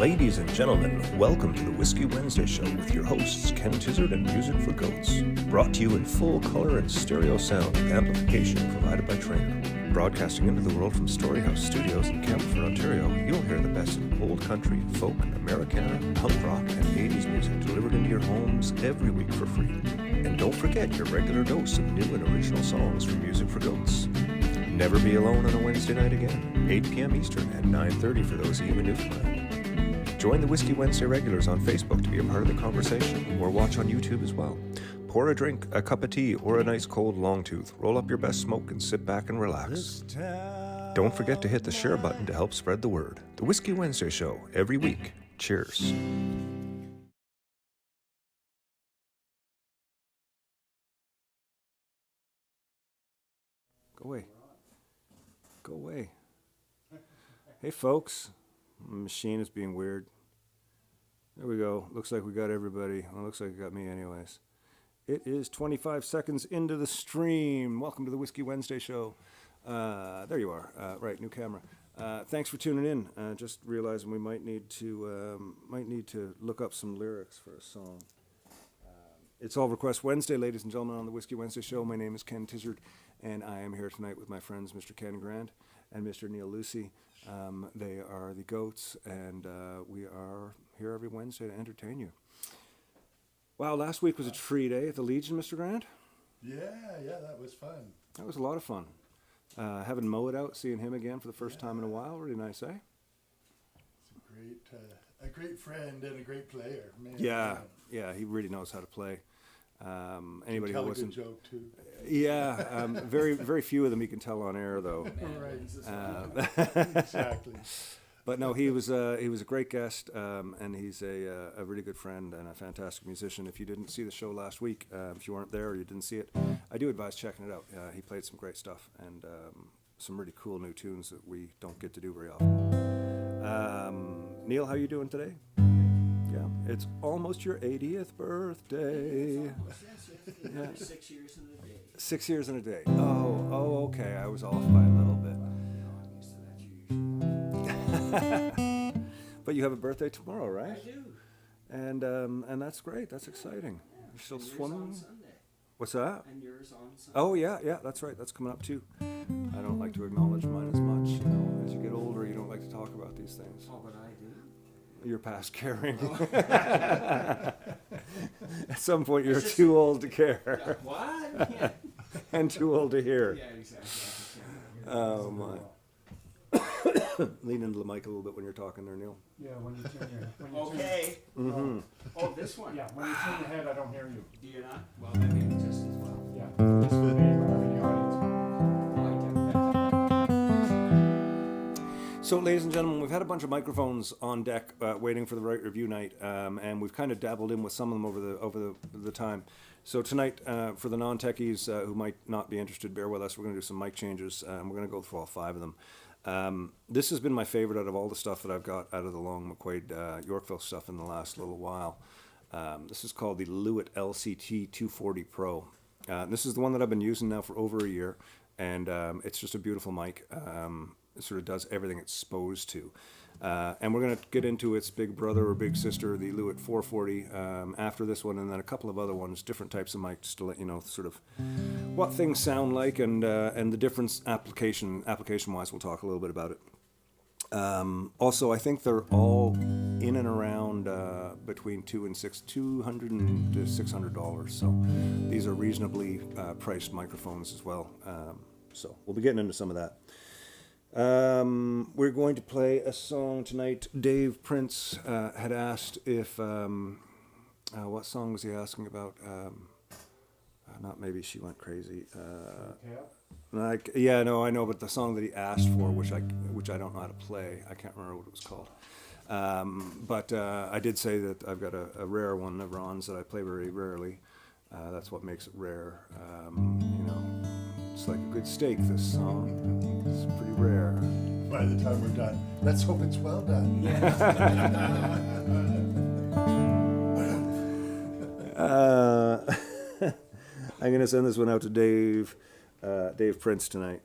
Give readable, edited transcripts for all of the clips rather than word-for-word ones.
Ladies and gentlemen, welcome to the Whiskey Wednesday Show with your hosts Ken Tizzard and Music for Goats. Brought to you in full color and stereo sound with amplification provided by Trainer. Broadcasting into the world from Storyhouse Studios in Campbellford, Ontario, you'll hear the best in old country, folk, Americana, punk rock, and 80s music delivered into your homes every week for free. And don't forget your regular dose of new and original songs from Music for Goats. Never be alone on a Wednesday night again, 8 p.m. Eastern at 9:30 for those of you in Newfoundland. Join the Whiskey Wednesday regulars on Facebook to be a part of the conversation, or watch on YouTube as well. Pour a drink, a cup of tea, or a nice cold long tooth. Roll up your best smoke and sit back and relax. Don't forget to hit the share button to help spread the word. The Whiskey Wednesday Show, every week. Cheers. Go away. Go away. Hey, folks. The machine is being weird. There we go. Looks like we got everybody. Well, looks like it got me anyways. It is 25 seconds into the stream. Welcome to the Whiskey Wednesday Show. There you are. Right, new camera. Thanks for tuning in. Just realizing we might need to look up some lyrics for a song. It's All Request Wednesday, ladies and gentlemen, on the Whiskey Wednesday Show. My name is Ken Tizzard, and I am here tonight with my friends Mr. Ken Grant and Mr. Neil Lucy. They are the Goats, and we are here every Wednesday to entertain you. Wow, last week was a treat, eh, at the Legion, Mr. Grant? Yeah, that was fun. That was a lot of fun. Having Mo it out, seeing him again for the first time in a while, really nice, eh? It's a great friend and a great player. Man, yeah, he really knows how to play. Anybody tell who a good wasn't, joke too. yeah, very few of them you can tell on air though. Right. Exactly. But no, he was a great guest, and he's a really good friend and a fantastic musician. If you didn't see the show last week, if you weren't there or you didn't see it, I do advise checking it out. He played some great stuff and some really cool new tunes that we don't get to do very often. Neil, how you doing today? Yeah, it's almost your 80th birthday. Yeah. 6 years in a day. 6 years in a day. Oh, okay. I was off by a little bit. But you have a birthday tomorrow, right? I do. And that's great. That's exciting. You're still swimming? On Sunday. What's that? And yours on Sunday. Oh yeah, that's right. That's coming up too. I don't like to acknowledge mine as much. You know, as you get older, you don't like to talk about these things. Oh, but I do. You're past caring. At some point, you're too old to care. What? Yeah. And too old to hear. Yeah, exactly. Oh my. Lean into the mic a little bit when you're talking there, Neil. Yeah, when you turn your... Okay. Mm-hmm. Oh, this one? Yeah, when you turn your head, I don't hear you. Do you not? Well, that may be just as well. Yeah, this would be wherever in the audience. So, ladies and gentlemen, we've had a bunch of microphones on deck waiting for the right review night, and we've kind of dabbled in with some of them over the time. So tonight, for the non-techies who might not be interested, bear with us. We're going to do some mic changes, and we're going to go through all 5 of them. This has been my favorite out of all the stuff that I've got out of the Long McQuaid Yorkville stuff in the last little while. This is called the Lewitt LCT 240 Pro. This is the one that I've been using now for over a year, and it's just a beautiful mic. It sort of does everything it's supposed to. And we're going to get into its big brother or big sister, the Lewitt 440, after this one, and then a couple of other ones, different types of mics to let you know sort of what things sound like and the difference application-wise. We'll talk a little bit about it. Also, I think they're all in and around between $200 to $600. So these are reasonably priced microphones as well. So we'll be getting into some of that. We're going to play a song tonight. Dave Prince had asked if what song was he asking about? Not Maybe She Went Crazy. I know, but the song that he asked for, which I don't know how to play, I can't remember what it was called. But I did say that I've got a rare one of Ron's that I play very rarely. That's what makes it rare. It's like a good steak, this song. It's pretty rare. By the time we're done, let's hope it's well done. I'm going to send this one out to Dave Prince tonight.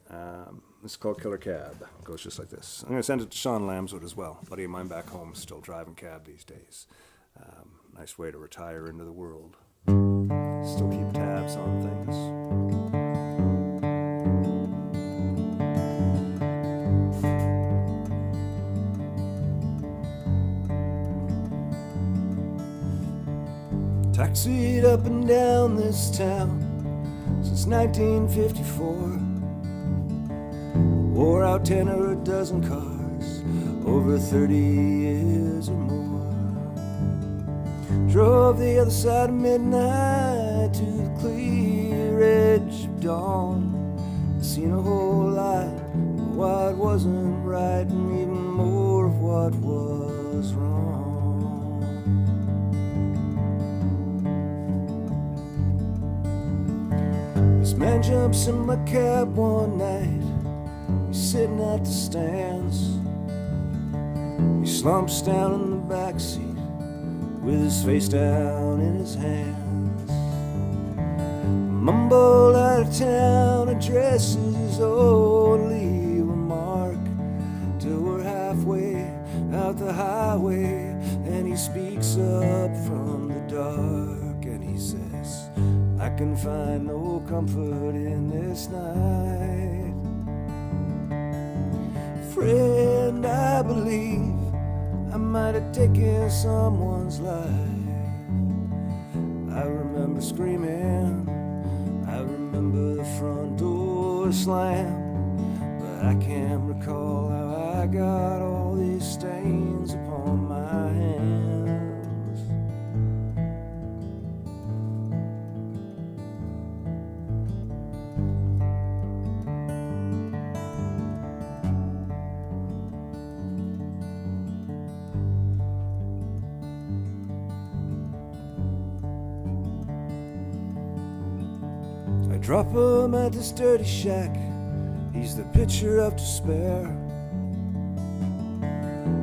This is called Killer Cab. It goes just like this. I'm going to send it to Sean Lambswood as well. A buddy of mine back home is still driving cab these days. Nice way to retire into the world. Still keep tabs on things. Taxied up and down this town since 1954. Wore out 10 or a dozen cars over 30 years or more. Drove the other side of midnight to the clear edge of dawn. Seen a whole lot of what wasn't right and even more of what was wrong. This man jumps in my cab one night. He's sitting at the stands. He slumps down in the back seat with his face down in his hands. Mumbled out of town addresses his only remark till we're halfway out the highway, and he speaks up from the dark and he says, I can find no comfort in this night. Friend, I believe I might have taken someone's life. I remember screaming, I remember the front door slam, but I can't recall how I got all these stains upon my hands. I drop him at this dirty shack. He's the picture of despair.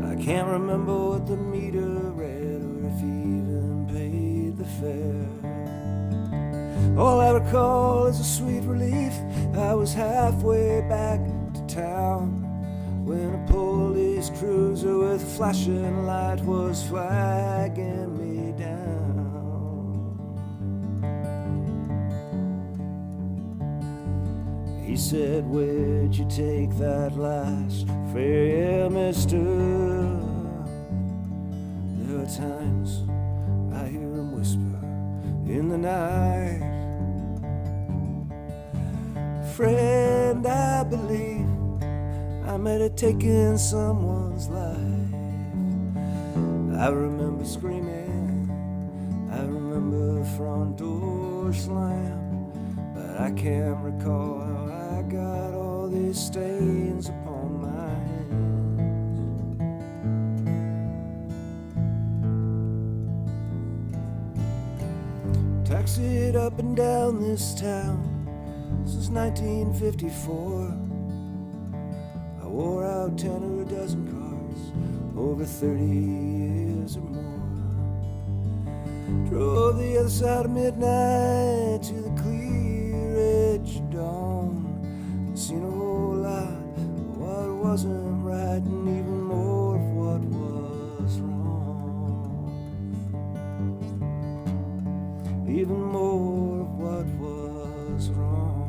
I can't remember what the meter read or if he even paid the fare. All I recall is a sweet relief. I was halfway back to town when a police cruiser with a flashing light was flagging me down. He said, where'd you take that last fare, mister? There are times I hear him whisper in the night. Friend, I believe I might have taken someone's life. I remember screaming, I remember the front door slam, but I can't recall how I got all these stains upon my hands. Taxied up and down this town since 1954. I wore out 10 or a dozen cars over 30 years or more. Drove the other side of midnight to the clear edge of dawn. Seen a whole lot of what wasn't right and even more of what was wrong. Even more of what was wrong.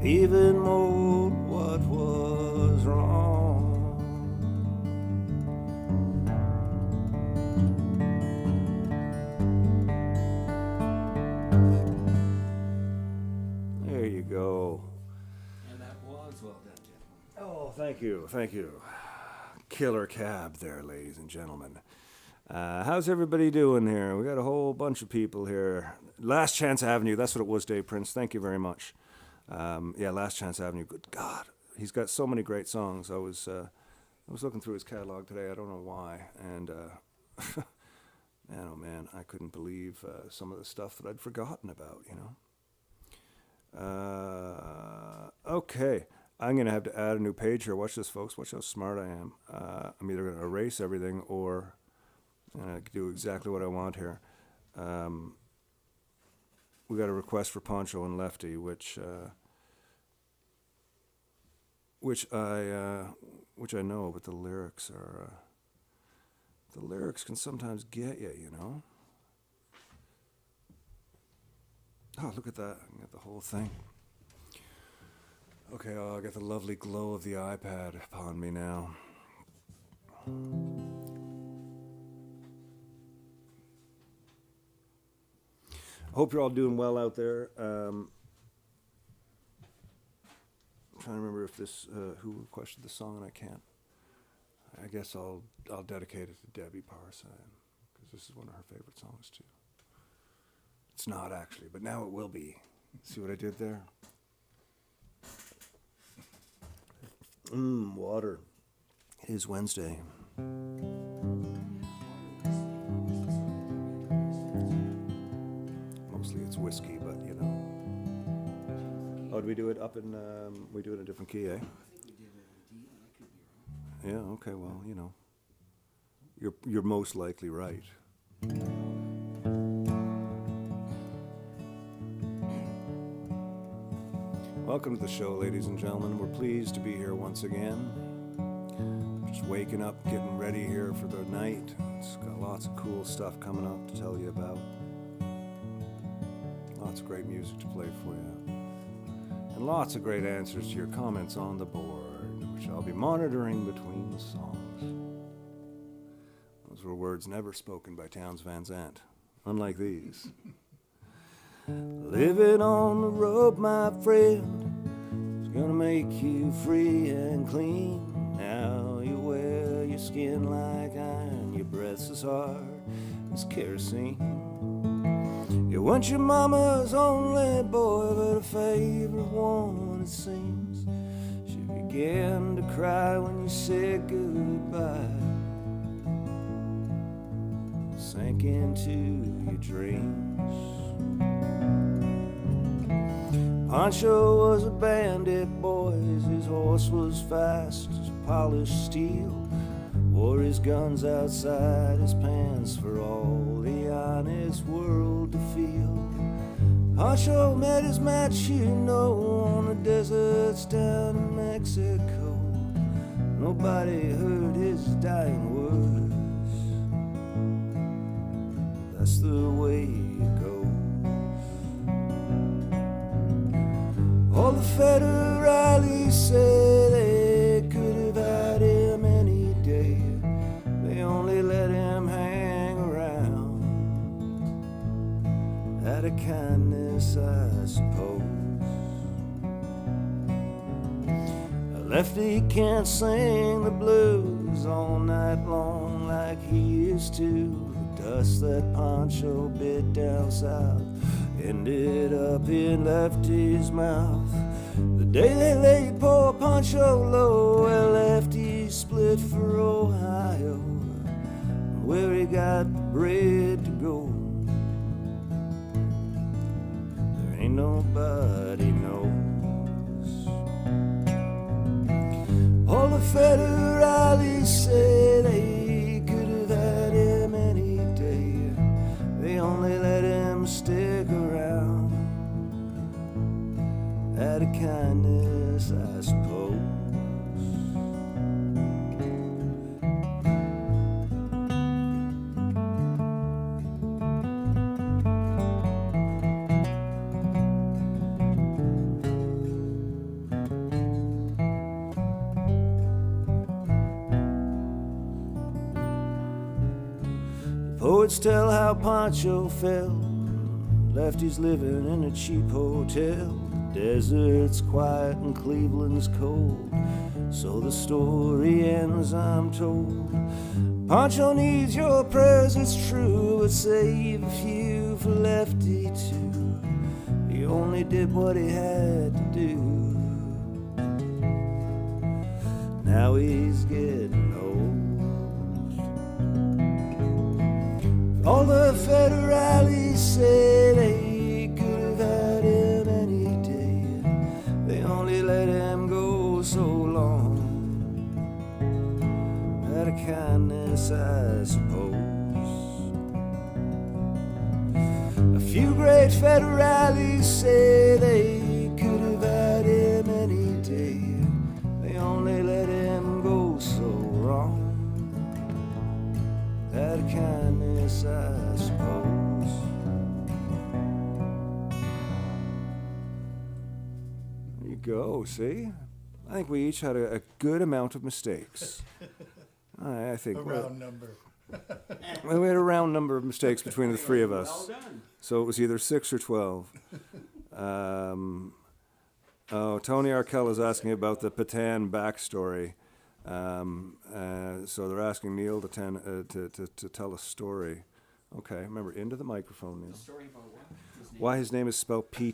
Even more of what was wrong. There you go. And that was well done, gentlemen. Oh, thank you, thank you. Killer Cab there, ladies and gentlemen. How's everybody doing here? We got a whole bunch of people here. Last Chance Avenue, that's what it was, Dave Prince. Thank you very much. Yeah, Last Chance Avenue. Good God, he's got so many great songs. I was looking through his catalog today. I don't know why, and man, oh man, I couldn't believe some of the stuff that I'd forgotten about. You know. Okay, I'm gonna have to add a new page here. Watch this, folks. Watch how smart I am. I'm either gonna erase everything or I'm gonna do exactly what I want here. We got a request for Poncho and Lefty, which which I know, but the lyrics can sometimes get you, you know. Oh, look at that! I can get the whole thing. Okay, I got the lovely glow of the iPad upon me now. Hope you're all doing well out there. I'm trying to remember if this who requested the song, and I can't. I guess I'll dedicate it to Debbie Parson because this is one of her favorite songs too. It's not actually, but now it will be. See what I did there? Water. It is Wednesday. Mostly it's whiskey, but you know. Oh, did we do it up in? We do it in a different key, eh? I think we did a D. I could be wrong. Yeah. Okay. Well, you know, you're most likely right. Welcome to the show, ladies and gentlemen. We're pleased to be here once again. Just waking up, getting ready here for the night. It's got lots of cool stuff coming up to tell you about. Lots of great music to play for you. And lots of great answers to your comments on the board, which I'll be monitoring between the songs. Those were words never spoken by Townes Van Zandt, unlike these. Living on the road, my friend, is gonna make you free and clean. Now you wear your skin like iron, your breath's as hard as kerosene. You weren't your mama's only boy, but her favorite one, it seems. She began to cry when you said goodbye, sank into your dreams. Pancho was a bandit, boys. His horse was fast as polished steel. Wore his guns outside his pants for all the honest world to feel. Pancho met his match, you know, on the deserts down in Mexico. Nobody heard his dying words. That's the way it goes. All the federales say they could have had him any day. They only let him hang around out of kindness, I suppose. A lefty can't sing the blues all night long like he used to. The dust that Pancho bit down south ended up in Lefty's mouth. The day they laid poor Pancho low, well, Lefty split for Ohio, where he got the bread to go. There ain't nobody knows. All the federales say they could have had him any day. They only let him stick around out of kindness, I suppose. Poets tell how Pancho fell. Lefty's living in a cheap hotel. The desert's quiet and Cleveland's cold. So the story ends, I'm told. Pancho needs your prayers, it's true, but save a few for Lefty too. He only did what he had to do. Now he's getting old. All the federales say they could have had him any day. They only let him go so long out of kindness, I suppose. A few great federales say they could have had him any day. They only let him go so wrong. Out of kindness, I suppose. There you go, see? I think we each had a good amount of mistakes. I think A round number. well, we had a round number of mistakes between the three of us. Well done. So it was either 6 or 12. Oh, Tony Arkell is asking about the Patan backstory. So they're asking Neil to tell a story. Okay, remember, into the microphone, Neil. The story about what? His name? Why his name is spelled okay.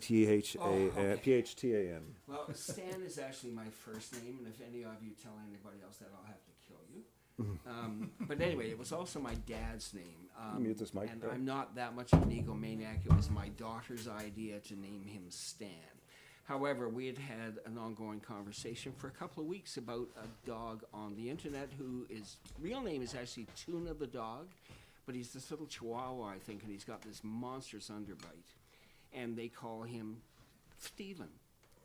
P-H-T-A-N. Well, Stan is actually my first name, and if any of you tell anybody else that, I'll have to kill you. But anyway, it was also my dad's name. Mute this mic, and Bill. I'm not that much of an egomaniac. It was my daughter's idea to name him Stan. However, we had had an ongoing conversation for a couple of weeks about a dog on the internet whose real name is actually Tuna the dog, but he's this little chihuahua, I think, and he's got this monstrous underbite. And they call him Stephen,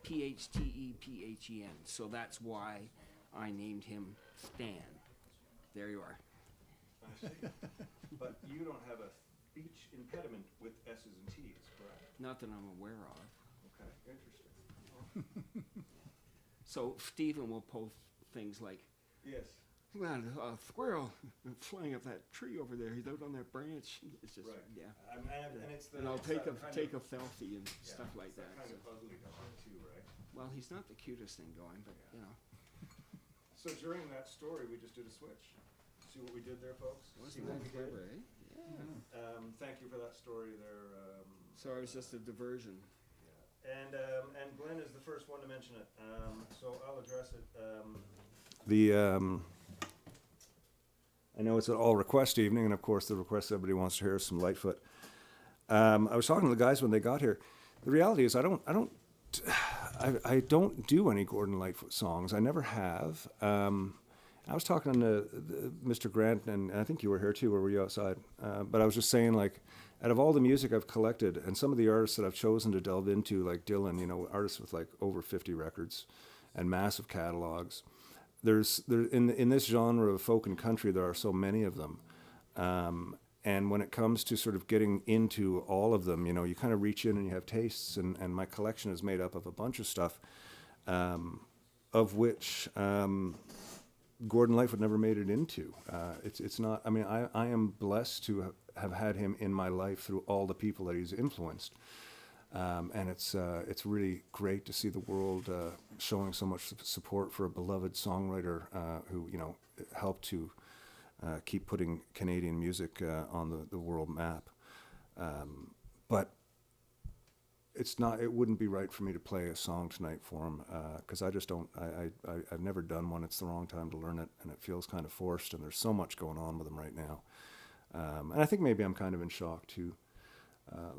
P-H-T-E-P-H-E-N. So that's why I named him Stan. There you are. I see. But you don't have a speech impediment with S's and T's, correct? Not that I'm aware of. Okay, interesting. So Stephen will post things like, Yes. "Man, a squirrel flying up that tree over there. He's out on that branch." It's just, Right. yeah. And it's the And I'll it's take that a kind take of, a selfie and stuff like it's that. kind So. of ugly dog too, right? Well, he's not the cutest thing going, but you know, So during that story, we just did a switch. See what we did there, folks? See wasn't what that we did? clever, eh? Yeah. Thank you for that story there. So it was just a diversion. And Glenn is the first one to mention it, so I'll address it. I know it's an all request evening, and of course the request everybody wants to hear is some Lightfoot. I was talking to the guys when they got here. The reality is I don't do any Gordon Lightfoot songs. I never have. I was talking to Mr. Grant, and I think you were here too, or were you outside? But I was just saying, like, out of all the music I've collected, and some of the artists that I've chosen to delve into, like Dylan, you know, artists with like over 50 records and massive catalogs, in this genre of folk and country, there are so many of them. And when it comes to sort of getting into all of them, you know, you kind of reach in and you have tastes, and my collection is made up of a bunch of stuff, of which Gordon Lightfoot never made it into. It's not, I mean, I am blessed to have had him in my life through all the people that he's influenced. And it's really great to see the world showing so much support for a beloved songwriter who, you know, helped to keep putting Canadian music on the world map. But it wouldn't be right for me to play a song tonight for him, because I just don't, I've never done one. It's the wrong time to learn it, and it feels kind of forced, and there's so much going on with him right now. And I think maybe I'm kind of in shock too.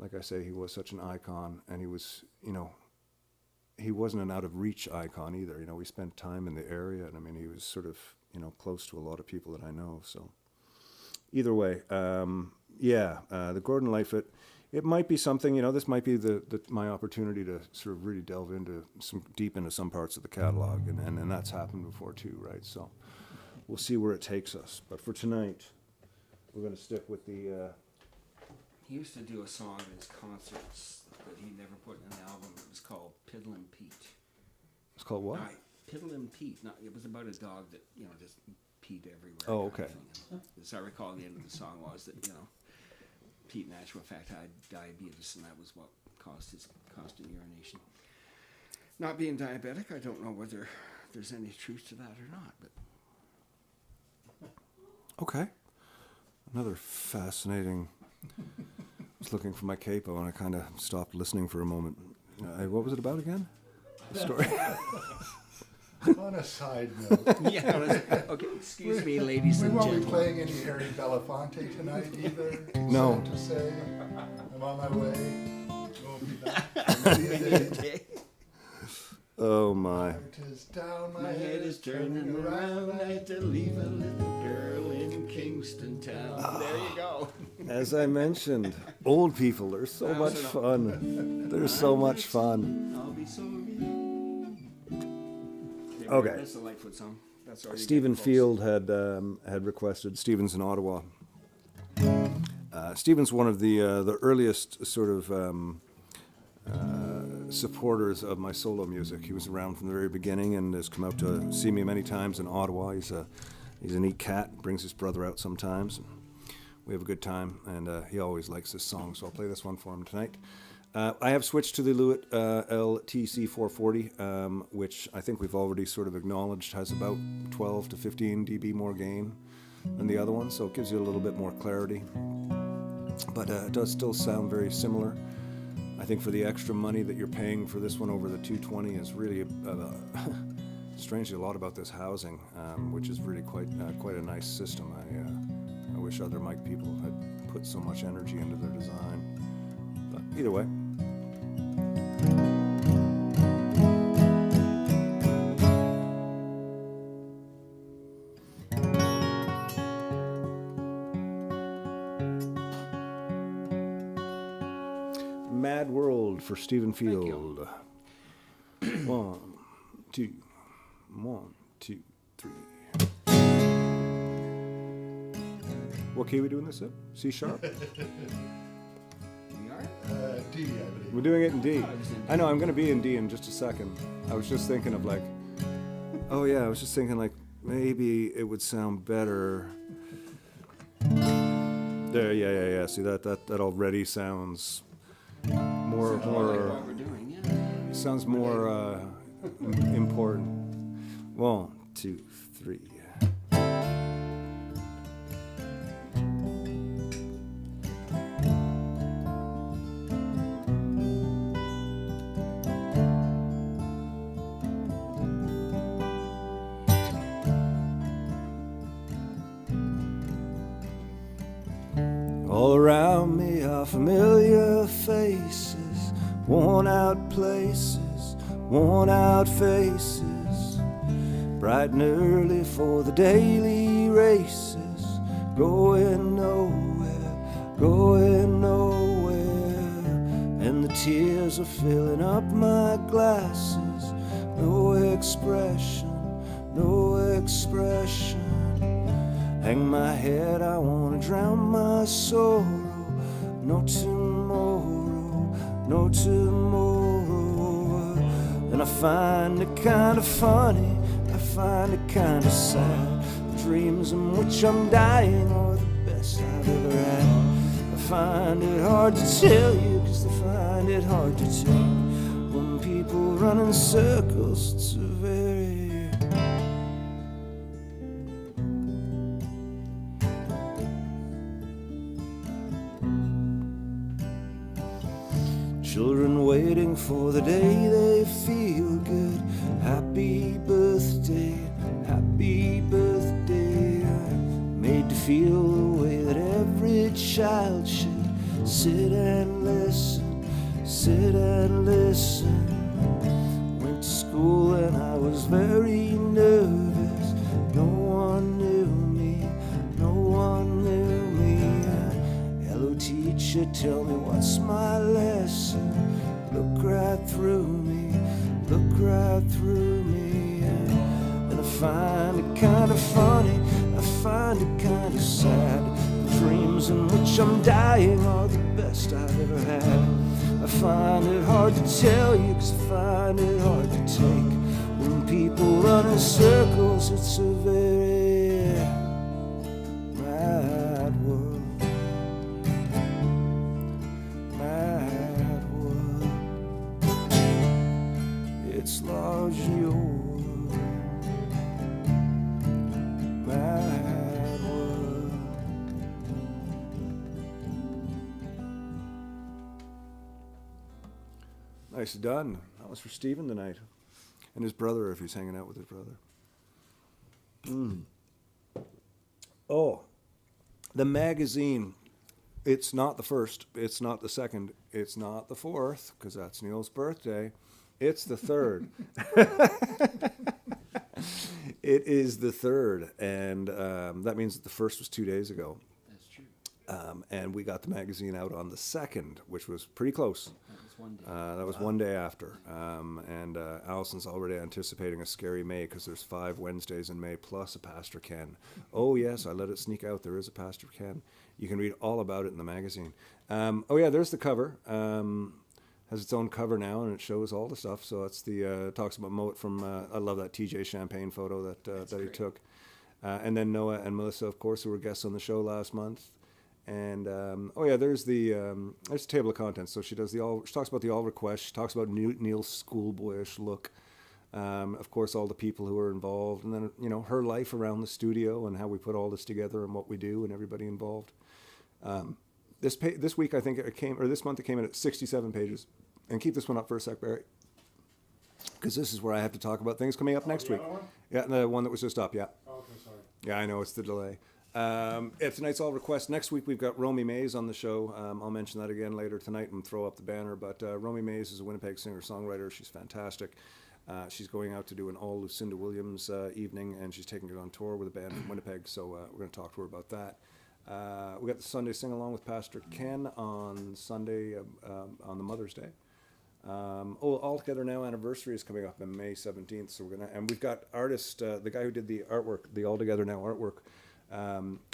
Like I say, he was such an icon, and he was, you know, he wasn't an out of reach icon either. You know, we spent time in the area, and I mean, he was sort of, you know, close to a lot of people that I know. So either way, the Gordon Lightfoot, it might be something, you know, this might be my opportunity to sort of really delve deep into some parts of the catalog, and that's happened before too, right? So we'll see where it takes us. But for tonight, we're going to stick with the... He used to do a song at his concerts that he never put in an album. It was called Piddlin' Pete. It's called what? Piddlin' Pete. It was about a dog that, you know, just peed everywhere. Oh, kind of okay. thing. As I recall, the end of the song was that, you know, Pete, in actual fact, had diabetes, and that was what caused his constant urination. Not being diabetic, I don't know whether there's any truth to that or not, but... Okay. Another fascinating... I was looking for my capo, and I kind of stopped listening for a moment. What was it about again? The story? On a side note, Yeah, okay, excuse me, ladies we and won't be gentlemen. playing any Harry Belafonte tonight either. No. Sad to say, I'm on my way. Won't be back. Okay. Oh, my. Heart is down, My head is turning around. I had to leave a little girl in Kingston town. There you go. As I mentioned, old people are so much fun. They're so much fun. I'll be sorry. There Okay. That's the Lightfoot song. That's already Stephen getting close. Field had requested. Stephen's in Ottawa. Stephen's one of the earliest sort of supporters of my solo music. He was around from the very beginning and has come out to see me many times in Ottawa. He's a neat cat. Brings his brother out sometimes. We have a good time, and he always likes this song, so I'll play this one for him tonight. I have switched to the Lewitt LTC 440, which I think we've already sort of acknowledged has about 12 to 15 dB more gain than the other one, so it gives you a little bit more clarity. But it does still sound very similar. I think for the extra money that you're paying for this one over the 220 is really strangely a lot about this housing, which is really quite a nice system. I wish other mic people had put so much energy into their design. But either way. Mad World for Stephen Field. One, two, 3. What key are we doing this in? C sharp? We are? D, I believe. We're doing it in D. I was in I know, I'm going to be in D in just a second. I was just thinking of like, oh yeah, I was just thinking like, maybe it would sound better. There, yeah. See, that already sounds more, Like what we're doing, yeah. sounds more important. 1, 2, 3. All around me are familiar faces, worn out places, worn out faces, bright and early for the daily races, going nowhere, going nowhere, and the tears are filling up my glasses, no expression, no expression. Hang my head, I wanna drown my sorrow. No tomorrow, no tomorrow. And I find it kinda funny, I find it kinda sad. The dreams in which I'm dying are the best I've ever had. I find it hard to tell you, 'cause I find it hard to take. When people run in circles, it's a very children waiting for the day they feel good. Happy birthday, happy birthday. Made to feel the way that every child should. Sit and listen, sit and listen. Went to school and I was very nervous. No one knew me, no one knew me. Hello teacher, tell me what's my lesson. Look right through me, look right through me. And I find it kind of funny, I find it kind of sad. The dreams in which I'm dying are the best I've ever had. I find it hard to tell you, 'cause I find it hard to take. When people run in circles, it's a very mad world. Mad world. It's large in your world. Mad world. Nice done. That was for Stephen tonight. And his brother, if he's hanging out with his brother. Oh, the magazine. It's not the first, it's not the second, it's not the fourth, because that's Neil's birthday. It's the third. It is the third, and that means that the first was 2 days ago. That's true. And we got the magazine out on the 2nd, which was pretty close. That was one day. That was one day after. And Allison's already anticipating a scary May because there's 5 Wednesdays in May plus a Pastor Ken. Oh, yes, I let it sneak out. There is a Pastor Ken. You can read all about it in the magazine. Oh, yeah, there's the cover. Has its own cover now, and it shows all the stuff. So it's the talks about Moet from, I love that TJ Champagne photo that he great. took. And then Noah and Melissa, of course, who were guests on the show last month. And there's the table of contents. So she talks about the all request. She talks about Neil's schoolboyish look. Of course, all the people who are involved, and then her life around the studio and how we put all this together and what we do and everybody involved. This week I think this month it came in at 67 pages. And keep this one up for a sec, Barry, because this is where I have to talk about things coming up next the week. other one? Yeah, the one that was just up. Yeah. Oh, okay, sorry. Yeah, I know, it's the delay. Tonight's all requests. Next week we've got Romy Mays on the show. I'll mention that again later tonight and throw up the banner. But Romy Mays is a Winnipeg singer-songwriter. She's fantastic. She's going out to do an all Lucinda Williams evening, and she's taking it on tour with a band from Winnipeg. So we're going to talk to her about that. We got the Sunday sing-along with Pastor Ken on Sunday on the Mother's Day. All Together Now anniversary is coming up on May 17th. So we've got artist, the guy who did the artwork, the All Together Now artwork.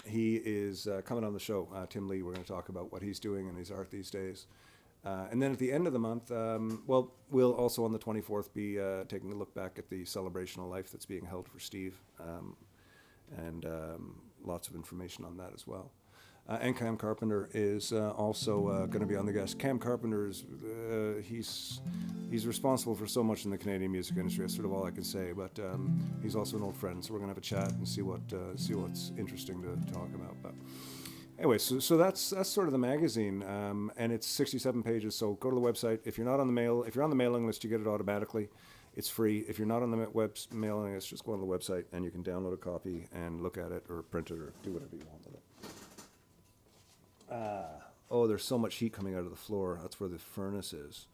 He is coming on the show, Tim Lee. We're going to talk about what he's doing in his art these days. And then at the end of the month, we'll also on the 24th be taking a look back at the celebration of life that's being held for Steve, and lots of information on that as well. And Cam Carpenter is also going to be on the guest. Cam Carpenter is he's responsible for so much in the Canadian music industry. That's sort of all I can say. But he's also an old friend, so we're going to have a chat and see what's interesting to talk about. But anyway, so that's sort of the magazine, and it's 67 pages. So go to the website. If you're on the mailing list, you get it automatically. It's free. If you're not on the mailing list, just go on the website and you can download a copy and look at it or print it or do whatever you want with it. There's so much heat coming out of the floor. That's where the furnace is.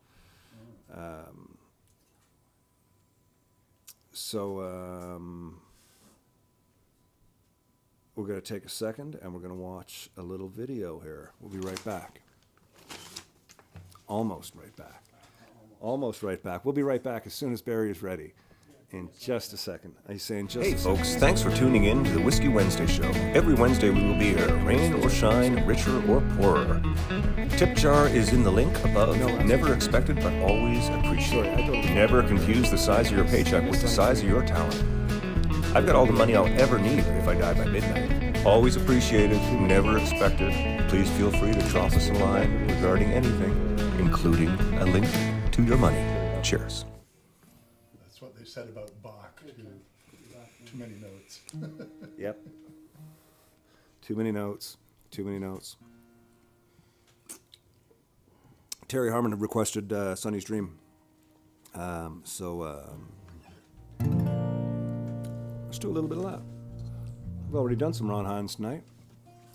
We're going to take a second and we're going to watch a little video here. We'll be right back. Almost right back. Almost right back. We'll be right back as soon as Barry is ready. In just a second. I say in just Hey a second. folks, thanks for tuning in to the Whiskey Wednesday show. Every Wednesday we will be here, rain or shine, richer or poorer. Tip jar is in the link above. Never expected but always appreciated. Never confuse the size of your paycheck with the size of your talent. I've got all the money I'll ever need if I die by midnight. Always appreciated, never expected. Please feel free to drop us a line regarding anything, including a link to your money. Cheers. That's what they said about Bach, too. Too many notes. Yep. Too many notes. Too many notes. Terry Harmon had requested Sonny's Dream. Let's do a little bit of that. We've already done some Ron Hines tonight.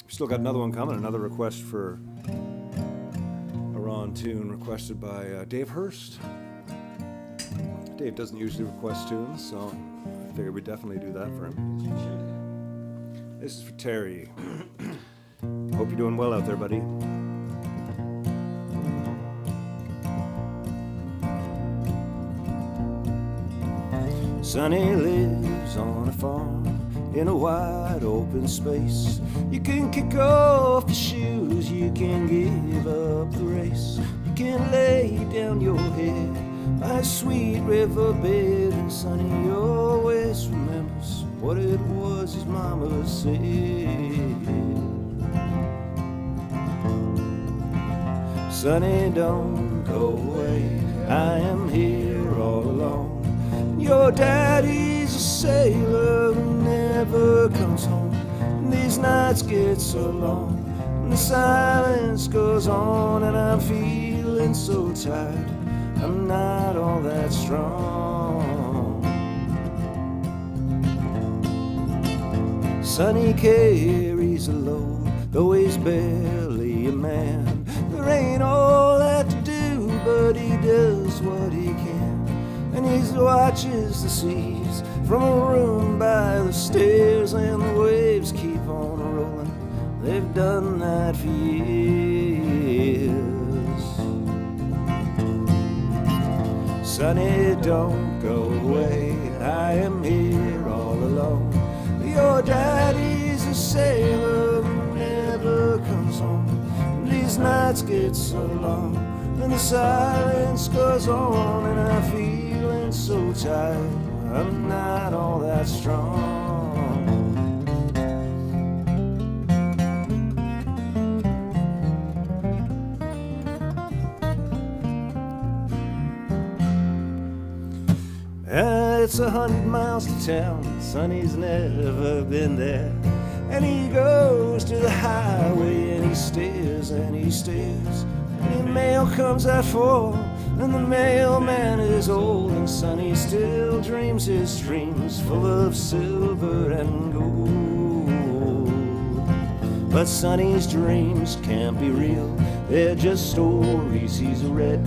We've still got another one coming, another request for a Ron tune requested by Dave Hurst. Dave doesn't usually request tunes, so I figured we'd definitely do that for him. This is for Terry. Hope you're doing well out there, buddy. Sonny lives on a farm in a wide open space. You can kick off your shoes, you can give up the race. You can lay down your head by a sweet riverbed, and Sonny always remembers what it was his mama said. Sonny, don't go away, I am here all alone. Your daddy's a sailor who never comes home, and these nights get so long, and the silence goes on, and I'm feeling so tired, I'm not all that strong. Sonny carries a load, though he's barely a man. There ain't all that to do, but he does what he can. And he watches the seas from a room by the stairs, and the waves keep on rolling. they've done that for years. Sonny, don't go away, I am here all alone. Your daddy's a sailor who never comes home. And these nights get so long, and the silence goes on, and I'm feeling so tired, I'm not all that strong. It's 100 miles to town, Sonny's never been there. And he goes to the highway and he stares and he stares. And the mail comes at 4 and the mailman is old, and Sonny still dreams his dreams full of silver and gold. But Sonny's dreams can't be real, they're just stories he's read.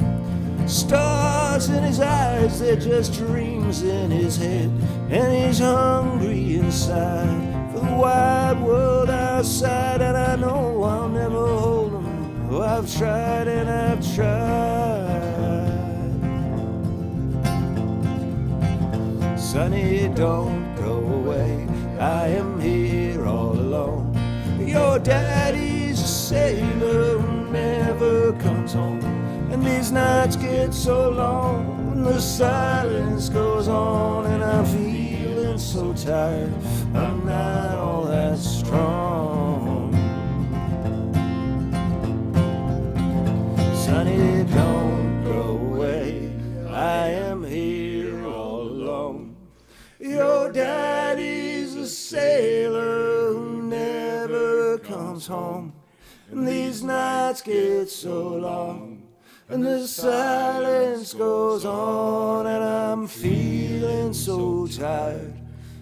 Stars in his eyes, they're just dreams in his head. And he's hungry inside for the wide world outside. And I know I'll never hold him, oh, I've tried and I've tried. Sonny, don't go away, I am here all alone. Your daddy's a sailor who never comes home. And these nights get so long, and the silence goes on, and I'm feeling so tired, I'm not all that strong. Sonny, don't go away, I am here all alone. Your daddy's a sailor who never comes home, and these nights get so long, and the silence goes on, and I'm feeling so tired,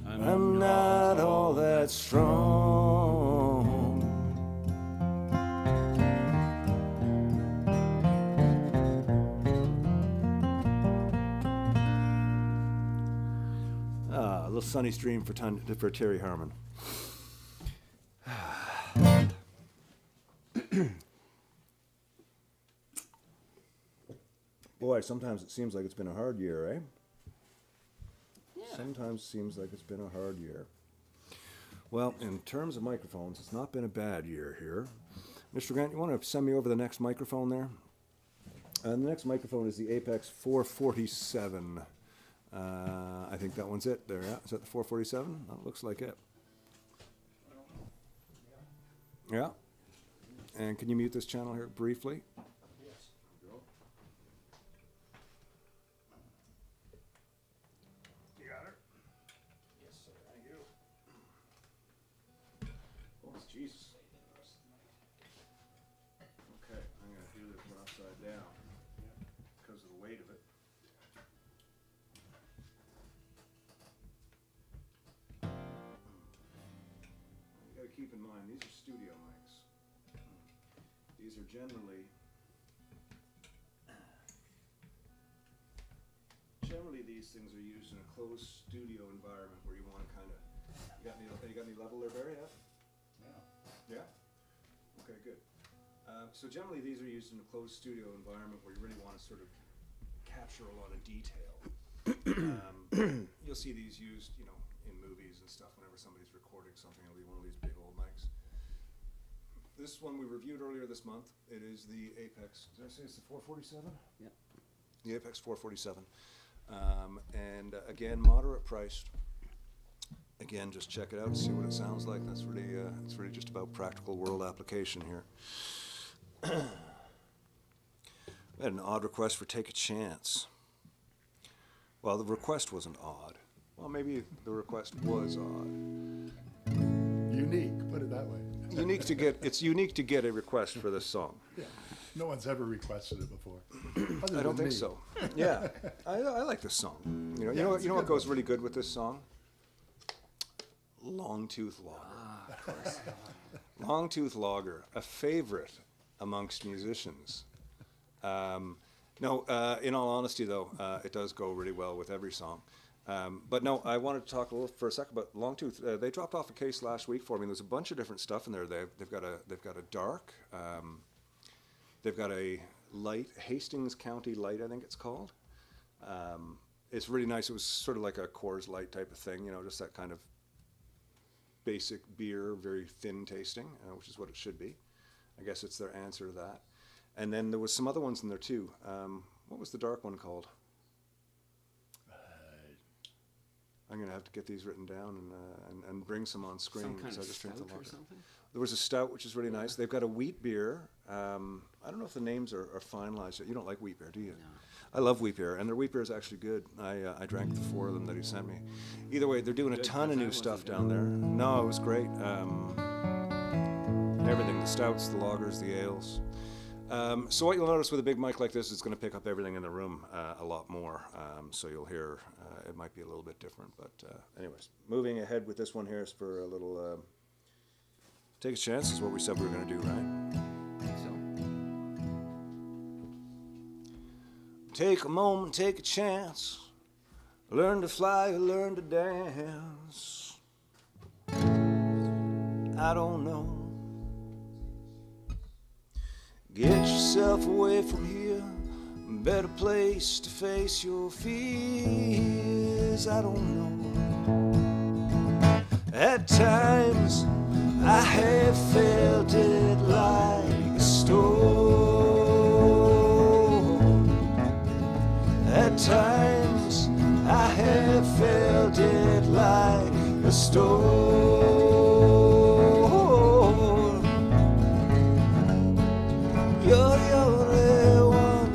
I'm not all that strong. Ah, a little Sunny Stream for Terry Harmon. Boy, sometimes it seems like it's been a hard year, eh? Yeah. Sometimes it seems like it's been a hard year. Well, in terms of microphones, it's not been a bad year here. Mr. Grant, you want to send me over the next microphone there? The next microphone is the Apex 447. I think that one's it there, yeah? Is that the 447? That looks like it. Yeah. And can you mute this channel here briefly? Jesus. Okay, I'm going to do this one upside down because of the weight of it. You got to keep in mind, these are studio mics. These are generally these things are used in a closed studio environment where you want to kind of, you got any level there, Barry? Yeah? Okay, good. So generally these are used in a closed studio environment where you really want to sort of capture a lot of detail. You'll see these used, you know, in movies and stuff whenever somebody's recording something. It'll be one of these big old mics. This one we reviewed earlier this month. It is the Apex. Did I say it's the 447? Yeah. The Apex 447. Again, moderate priced. Again, just check it out and see what it sounds like. That's really, it's really just about practical world application here. We had an odd request for Take a Chance. Well, the request wasn't odd. Well, maybe the request was odd. Unique, put it that way. It's unique to get a request for this song. Yeah. No one's ever requested it before. I don't think so. Yeah, I like this song. You know what goes really good with this song? Longtooth Lager. Of course. Longtooth Lager, a favorite amongst musicians. In all honesty, though, it does go really well with every song. But no, I wanted to talk a little for a second about Longtooth. They dropped off a case last week for me. There's a bunch of different stuff in there. They've got a dark. They've got a light, Hastings County Light, I think it's called. It's really nice. It was sort of like a Coors Light type of thing, just that kind of basic beer, very thin tasting, which is what it should be. I guess it's their answer to that. And then there was some other ones in there too. What was the dark one called? I'm gonna have to get these written down and bring some on screen. Some kind 'cause of I just drink stout them or later. something? There was a stout, which is really nice. They've got a wheat beer. I don't know if the names are finalized yet. You don't like wheat beer, do you? No. I love wheat beer, and their wheat beer is actually good. I drank the 4 of them that he sent me. Either way, they're doing a Good, ton 'cause of I new wasn't stuff down down there. No, it was great. Everything, the stouts, the lagers, the ales. So what you'll notice with a big mic like this is going to pick up everything in the room a lot more. So you'll hear it might be a little bit different. But anyways, moving ahead with this one here is for a little take a chance is what we said we were going to do, right? So, Take a moment, take a chance. Learn to fly or learn to dance. I don't know. Get yourself away from here. Better place to face your fears. I don't know. At times I have felt it like a storm. At times I have felt it like a storm. You're the only one.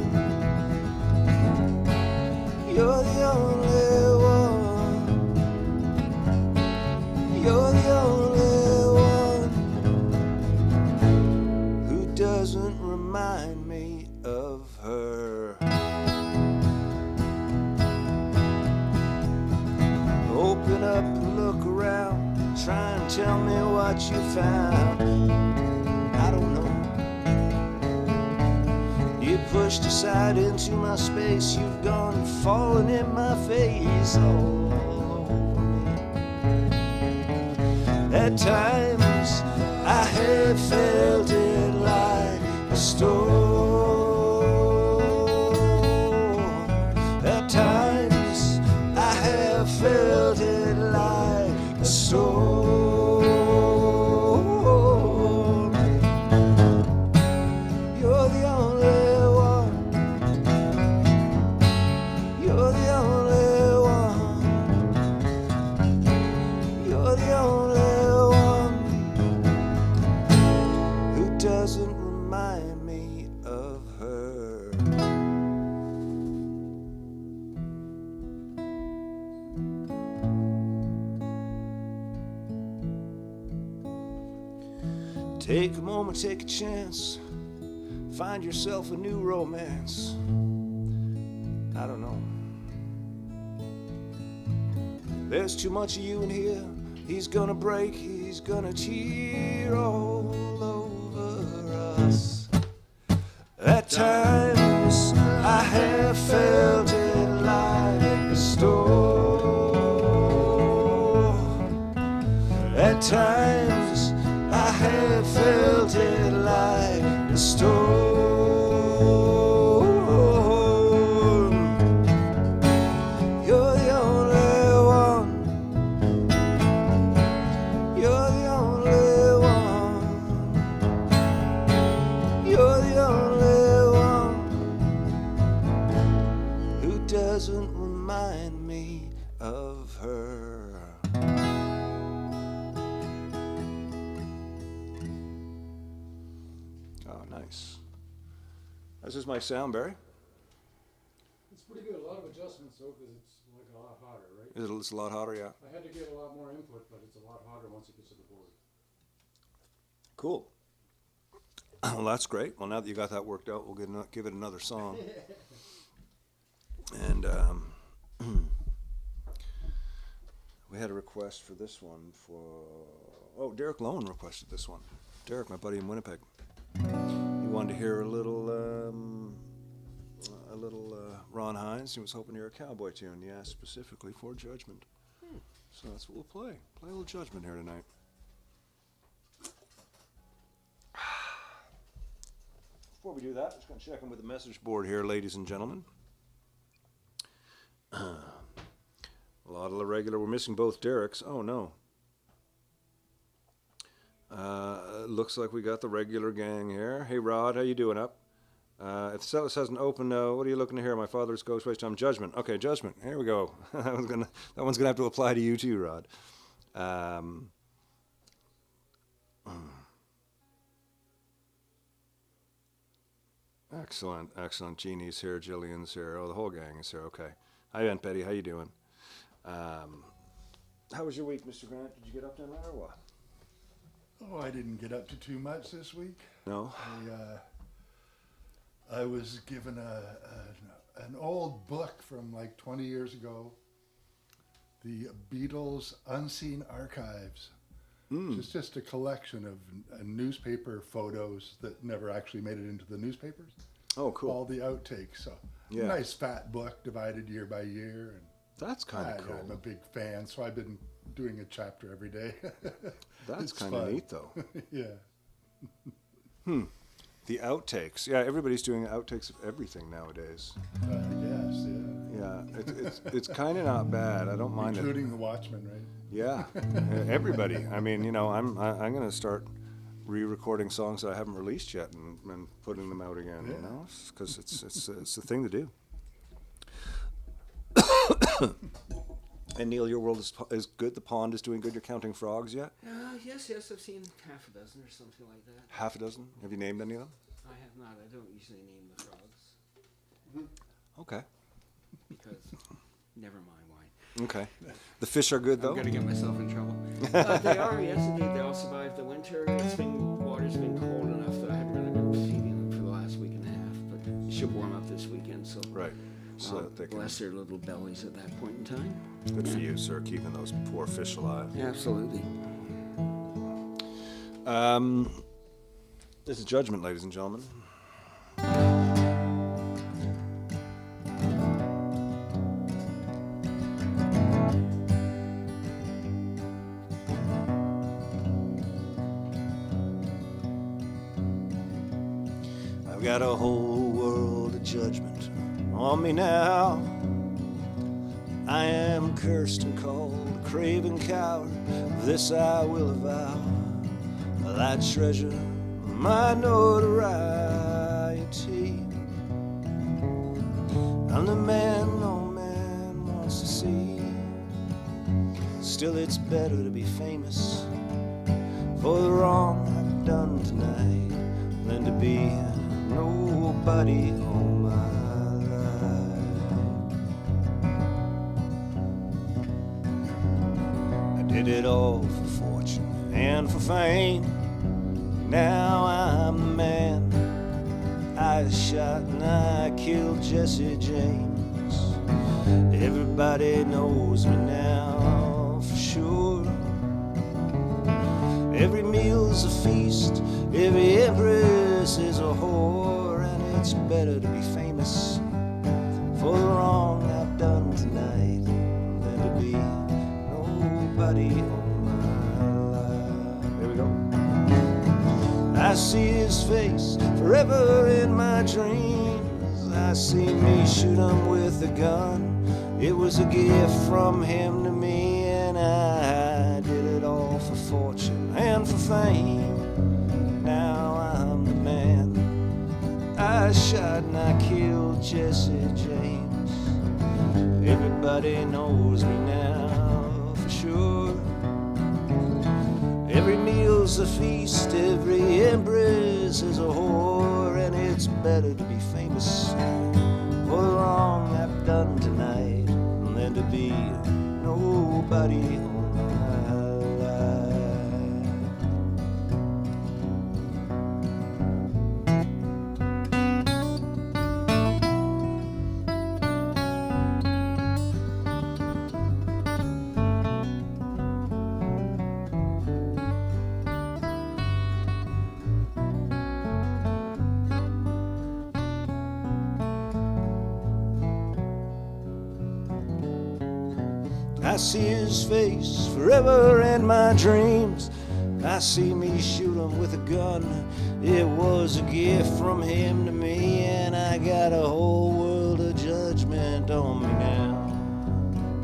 You're the only one. You're the only one who doesn't remind me of her. Open up and look around. Try and tell me what you found. I don't know. You pushed aside into my space. You've gone and fallen in my face all over me. At times I have felt it like a storm. At times I have felt it like a storm. You're the only one. You're the only one. You're the only one who doesn't remind me of her. Take a moment, take a chance. Find yourself a new romance. I don't know. There's too much of you in here. He's gonna break, he's gonna tear all over us. At times I have felt it like a storm. At times I have felt it like a storm. You're the only one. You're the only one. You're the only one who doesn't remind me of her. Oh, nice. This is my sound, Barry. It's pretty good. A lot of adjustments though, because it's like a lot hotter, right? It's a lot hotter, yeah. I had to get a lot more input, but it's a lot hotter once it gets to the board. Cool. Well, that's great. Well, now that you got that worked out, we'll give it another song. And we had a request for this one Derek Lowen requested this one. Derek, my buddy in Winnipeg. He wanted to hear a little little Ron Hines. He was hoping to hear a cowboy tune. He asked specifically for Judgment. So that's what we'll play. Play a little Judgment here tonight. Before we do that, just going to check in with the message board here, ladies and gentlemen. A lot of the regular. We're missing both Derek's. Oh, no. Looks like we got the regular gang here. Hey, Rod, how you doing up? If the setlist hasn't opened, what are you looking to hear? My father's Ghost Waste Time. Judgment. Okay, Judgment. Here we go. that one's gonna have to apply to you too, Rod. Excellent, excellent. Jeannie's here, Jillian's here. Oh, the whole gang is here. Okay. Hi, Aunt Betty. How you doing? How was your week, Mr. Grant? Did you get up to anything or what? Oh, I didn't get up to too much this week. No. I was given an old book from like 20 years ago, the Beatles Unseen Archives. It's just a collection of newspaper photos that never actually made it into the newspapers. Oh, cool. All the outtakes. So Yeah. nice fat book divided year by year. And That's kind of cool. I'm a big fan, so I've been doing a chapter every day. That's It's kind of fun. neat, though. Yeah. The outtakes. Yeah, everybody's doing outtakes of everything nowadays. Yes, yeah. Yeah, it's kind of not bad. I don't mind it. Including the Watchmen, right? Yeah, everybody. I mean, you know, I'm going to start re-recording songs that I haven't released yet and putting them out again. You know, because it's the thing to do. And Neil, your world is good. The pond is doing good. You're counting frogs yet? Yes, I've seen half a dozen or something like that. Half a dozen. Have you named any of them? I have not. I don't usually name the frogs Okay. because never mind why. Okay. The fish are good though. I'm gonna get myself in trouble. They are, yes, indeed. They all survived the winter. Water's been cold enough that I haven't really been feeding them for the last week and a half, but it should warm up this weekend. So Right. So I'll that they can. bless their little bellies at that point in time. Good for you, sir, keeping those poor fish alive. Absolutely. This is Judgment, ladies and gentlemen. I've got a whole world of judgment on me now. I am cursed and called a craven coward. This I will avow. I treasure my notoriety. I'm the man no man wants to see. Still it's better to be famous for the wrong I've done tonight than to be nobody all my life. I did it all for fortune and for fame. Now I'm the man. I shot and I killed Jesse James. Everybody knows me now for sure. Every meal's a feast, every empress is a whore, and it's better to be famous for the wrong I've done tonight than to be nobody all my life. There we go. I see his face forever in my dreams. I see me shoot him with a gun. It was a gift from him to me, and I did it all for fortune and for fame. Now I'm the man. I shot and I killed Jesse James. Everybody knows me now for sure. Every meal's a feast, every embrace is a whore, and it's better to be famous for the wrong I've done tonight than to be nobody all my life. I see his face forever in my dreams. I see me shoot him with a gun. It was a gift from him to me, and I got a whole world of judgment on me now.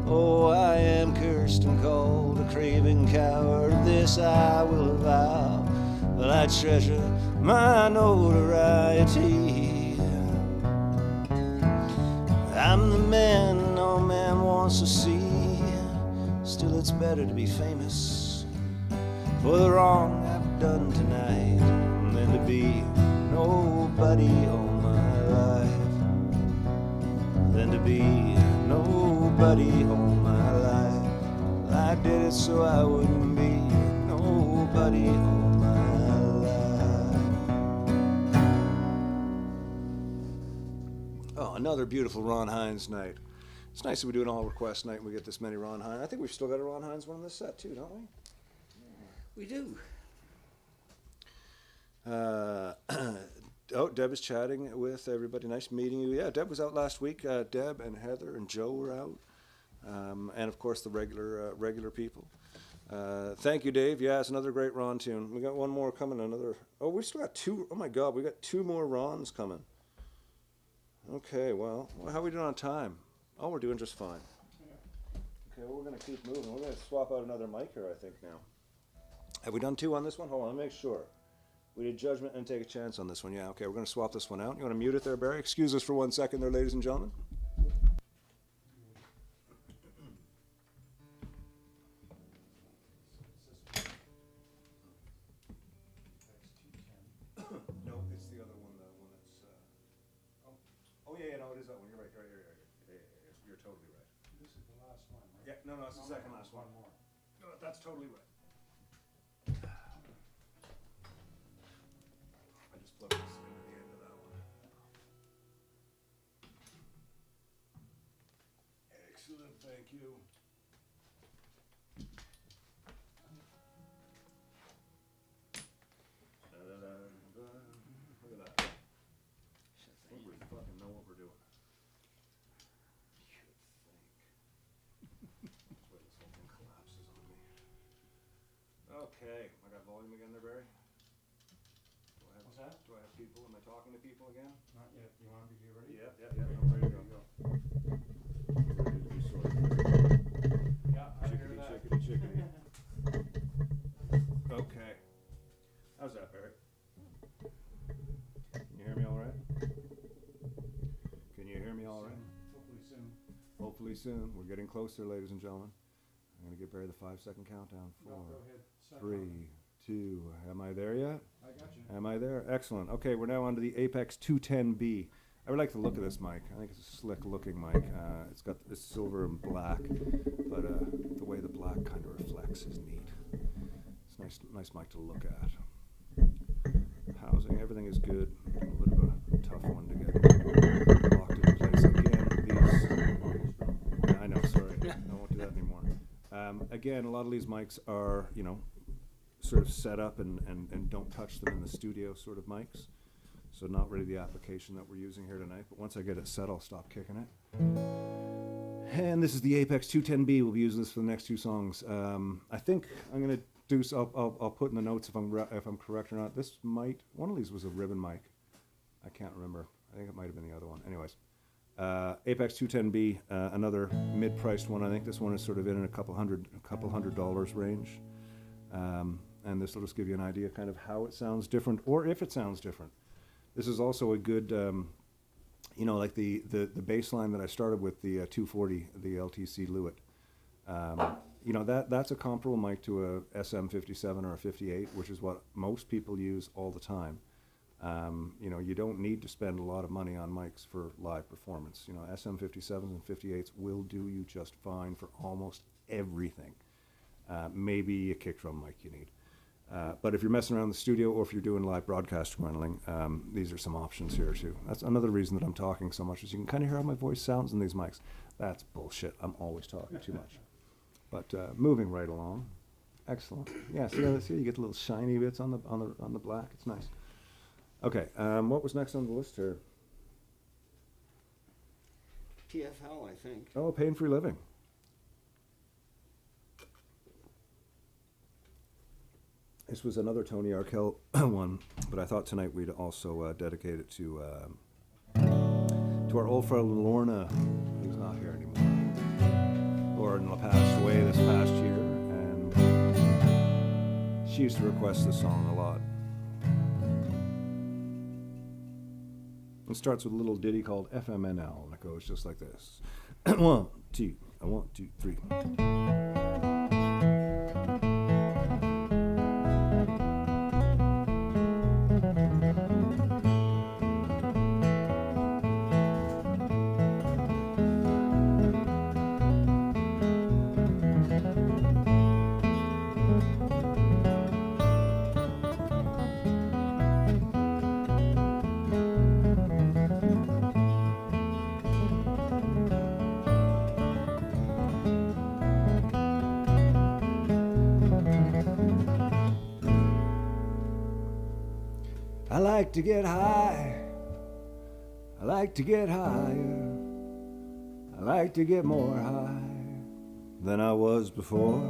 Oh, I am cursed and called a craving coward, this I will avow. But I treasure my notoriety. I'm the man no man wants to see. Still it's better to be famous for the wrong I've done tonight than to be nobody all my life. Than to be nobody all my life. I did it so I wouldn't be nobody all my life. Oh, another beautiful Ron Hines night. It's nice that we do an all request night and we get this many Ron Hines. I think we've still got a Ron Hines one in this set too, don't we? We do. Oh, Deb is chatting with everybody. Nice meeting you. Yeah, Deb was out last week. Deb and Heather and Joe were out, and of course the regular people. Thank you, Dave. Yeah, it's another great Ron tune. We got one more coming. Another. Oh, we still got two. Oh my God, we got two more Rons coming. Okay, well, how are we doing on time? Oh, we're doing just fine. Okay, well, we're gonna keep moving. We're gonna swap out another mic here, I think now. Have we done two on this one? Hold on, let me make sure. We did Judgment and Take a Chance on this one. Yeah, okay, we're going to swap this one out. You want to mute it there, Barry? Excuse us for 1 second there, ladies and gentlemen. No, it's the other one, the one that's... Oh, yeah, no, it is that one. You're right. You're totally right. This is the last one, right? Yeah, no, it's the second last one. More. No, that's totally right. I just plugged this into the end of that one. Excellent, thank you. Look at that. I think we fucking know what we're doing. Should think. That's why this whole thing collapses on me. Okay, I got volume again there, Barry? What's that? Do I have people? Am I talking to people again? Not yet. You want to be ready? Yeah, I'm ready to go. Ready to be sorted. Yeah, I hear that. Chickadee. Okay. How's that, Barry? Can you hear me all right? Can you hear me all right? Hopefully soon. Hopefully soon. We're getting closer, ladies and gentlemen. I'm going to give Barry the 5-second countdown. No, 4, go ahead. Start 3, 2. Am I there yet? I got you. Am I there? Excellent. Okay, we're now on to the Apex 210B. I would like the look of this mic. I think it's a slick looking mic. It's got this silver and black, but the way the black kind of reflects is neat. It's nice mic to look at. Housing, everything is good. A little bit of a tough one to get locked into place. Again, these... I know, sorry. I won't do that anymore. Again, a lot of these mics are, sort of set up and don't touch them in the studio sort of mics. So not really the application that we're using here tonight, but once I get it set, I'll stop kicking it. And this is the Apex 210B. We'll be using this for the next two songs. I think I'm going to do, I'll put in the notes if I'm correct or not. This one of these was a ribbon mic. I can't remember. I think it might have been the other one. Anyways, Apex 210B, another mid-priced one. I think this one is sort of in a couple hundred dollars range. And this will just give you an idea kind of how it sounds different, or if it sounds different. This is also a good, like the bass line that I started with, the 240, the LTC Lewitt. That's a comparable mic to a SM57 or a 58, which is what most people use all the time. You don't need to spend a lot of money on mics for live performance. SM57s and 58s will do you just fine for almost everything. Maybe a kick drum mic you need. But if you're messing around in the studio or if you're doing live broadcast journaling, these are some options here too. That's another reason that I'm talking so much, is you can kind of hear how my voice sounds in these mics. That's bullshit. I'm always talking too much. But moving right along. Excellent. Yeah, see you get the little shiny bits on the black. It's nice. Okay, what was next on the list here? TFL, I think. Oh, Pain-Free Living. This was another Tony Arkell one, but I thought tonight we'd also dedicate it to our old friend Lorna, who's not here anymore. Lorna passed away this past year, and she used to request this song a lot. It starts with a little ditty called FMNL, and it goes just like this. 1, 2, 1, 2, 3. I like to get high, I like to get higher, I like to get more high than I was before.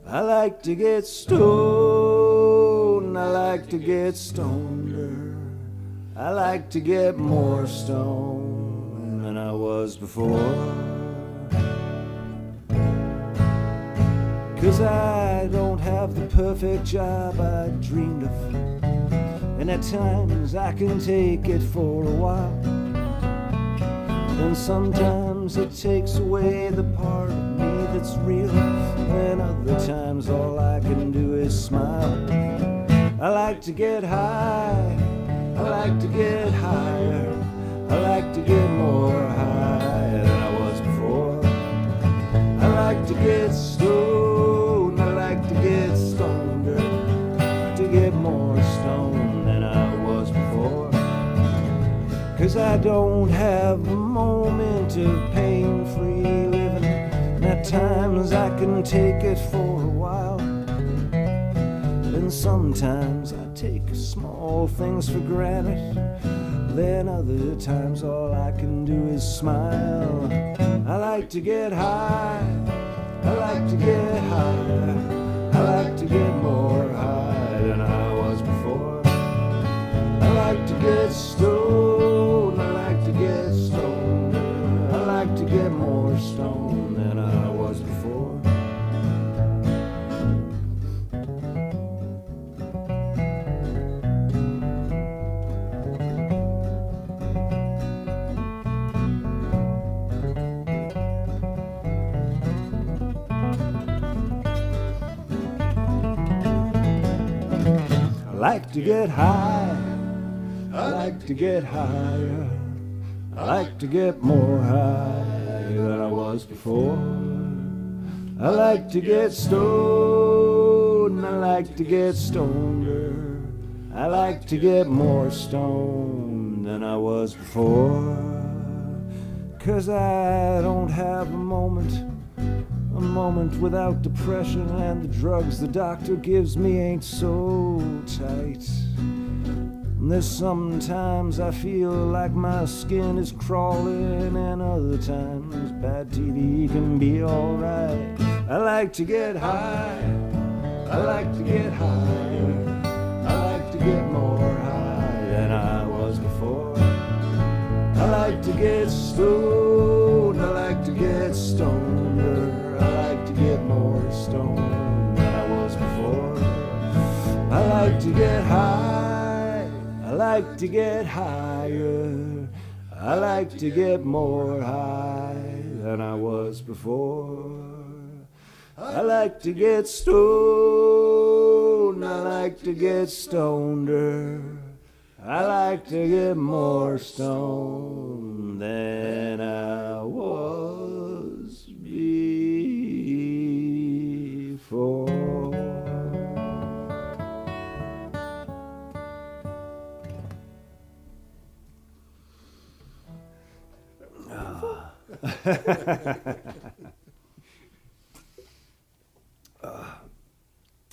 I like to get stoned, I like to get stoneder, I like to get more stoned than I was before. 'Cause I don't have the perfect job I dreamed of, and at times I can take it for a while. And sometimes it takes away the part of me that's real, and other times all I can do is smile. I like to get high, I like to get higher, I like to get more high than I was before. I like to get stoned, I like to get stoneder, to get more stoned than I was before. 'Cause I don't have a moment of pain-free living, and at times I can take it for a while. And sometimes I take small things for granted, then other times all I can do is smile. I like to get high, I like to get higher, I like to get more high than I was before. I like to get stoned, I like to get stoned, I like to get more stoned than I was before. I like to get high, I like to get higher, I like to get more high than I was before. I like to get stoned, I like to get stoneder, I like to get more stoned than I was before. 'Cause I don't have a moment without depression, and the drugs the doctor gives me ain't so tight. And there's sometimes I feel like my skin is crawling, and other times bad TV can be alright. I like to get high, I like to get higher, I like to get more high than I was before. I like to get stoned, I like to get stoneder, I like to get more stoned than I was before. I like to get high, I like to get higher, I like to get more high than I was before. I like to get stoned, I like to get stoneder, I like to get more stoned than I was before.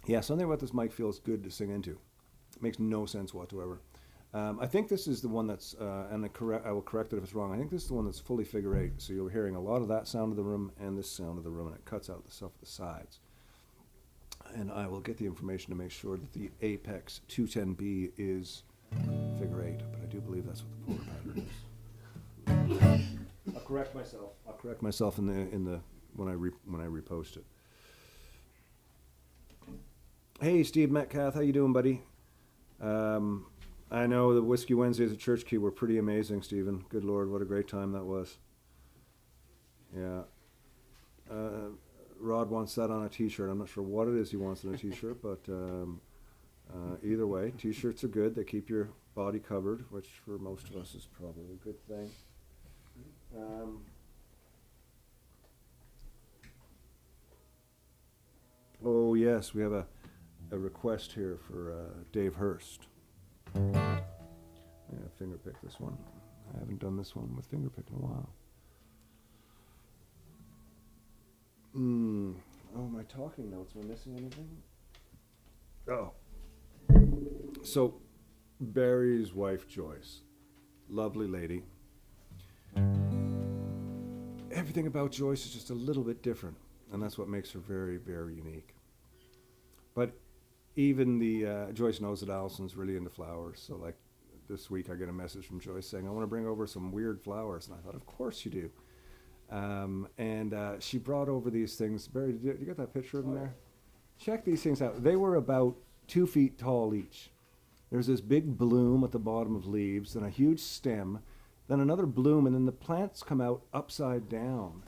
Yeah, something about this mic feels good to sing into. It makes no sense whatsoever. I think this is the one that's, and I will correct it if it's wrong, I think this is the one that's fully figure 8, so you're hearing a lot of that sound of the room and this sound of the room, and it cuts out the stuff at the sides. and I will get the information to make sure that the apex 210B is figure 8, but I do believe that's what the polar pattern is. I'll correct myself in the when I repost it. Hey, Steve Metcalf, how you doing, buddy? I know the Whiskey Wednesdays at Church Key were pretty amazing, Stephen. Good Lord, what a great time that was. Yeah. Rod wants that on a T-shirt. I'm not sure what it is he wants on a T-shirt, but either way, T-shirts are good. They keep your body covered, which for most of us is probably a good thing. Oh yes, we have a request here for Dave Hurst. Yeah, fingerpick this one. I haven't done this one with fingerpick in a while. Oh, my talking notes. Am I missing anything? Oh. So, Barry's wife, Joyce. Lovely lady. Everything about Joyce is just a little bit different, and that's what makes her very, very unique. But even the Joyce knows that Allison's really into flowers, so like this week I get a message from Joyce saying, I want to bring over some weird flowers, and I thought, of course you do. And she brought over these things. Barry, did you get that picture of them there? Check these things out. They were about 2 feet tall each. There's this big bloom at the bottom of leaves, then a huge stem, then another bloom, and then the plants come out upside down.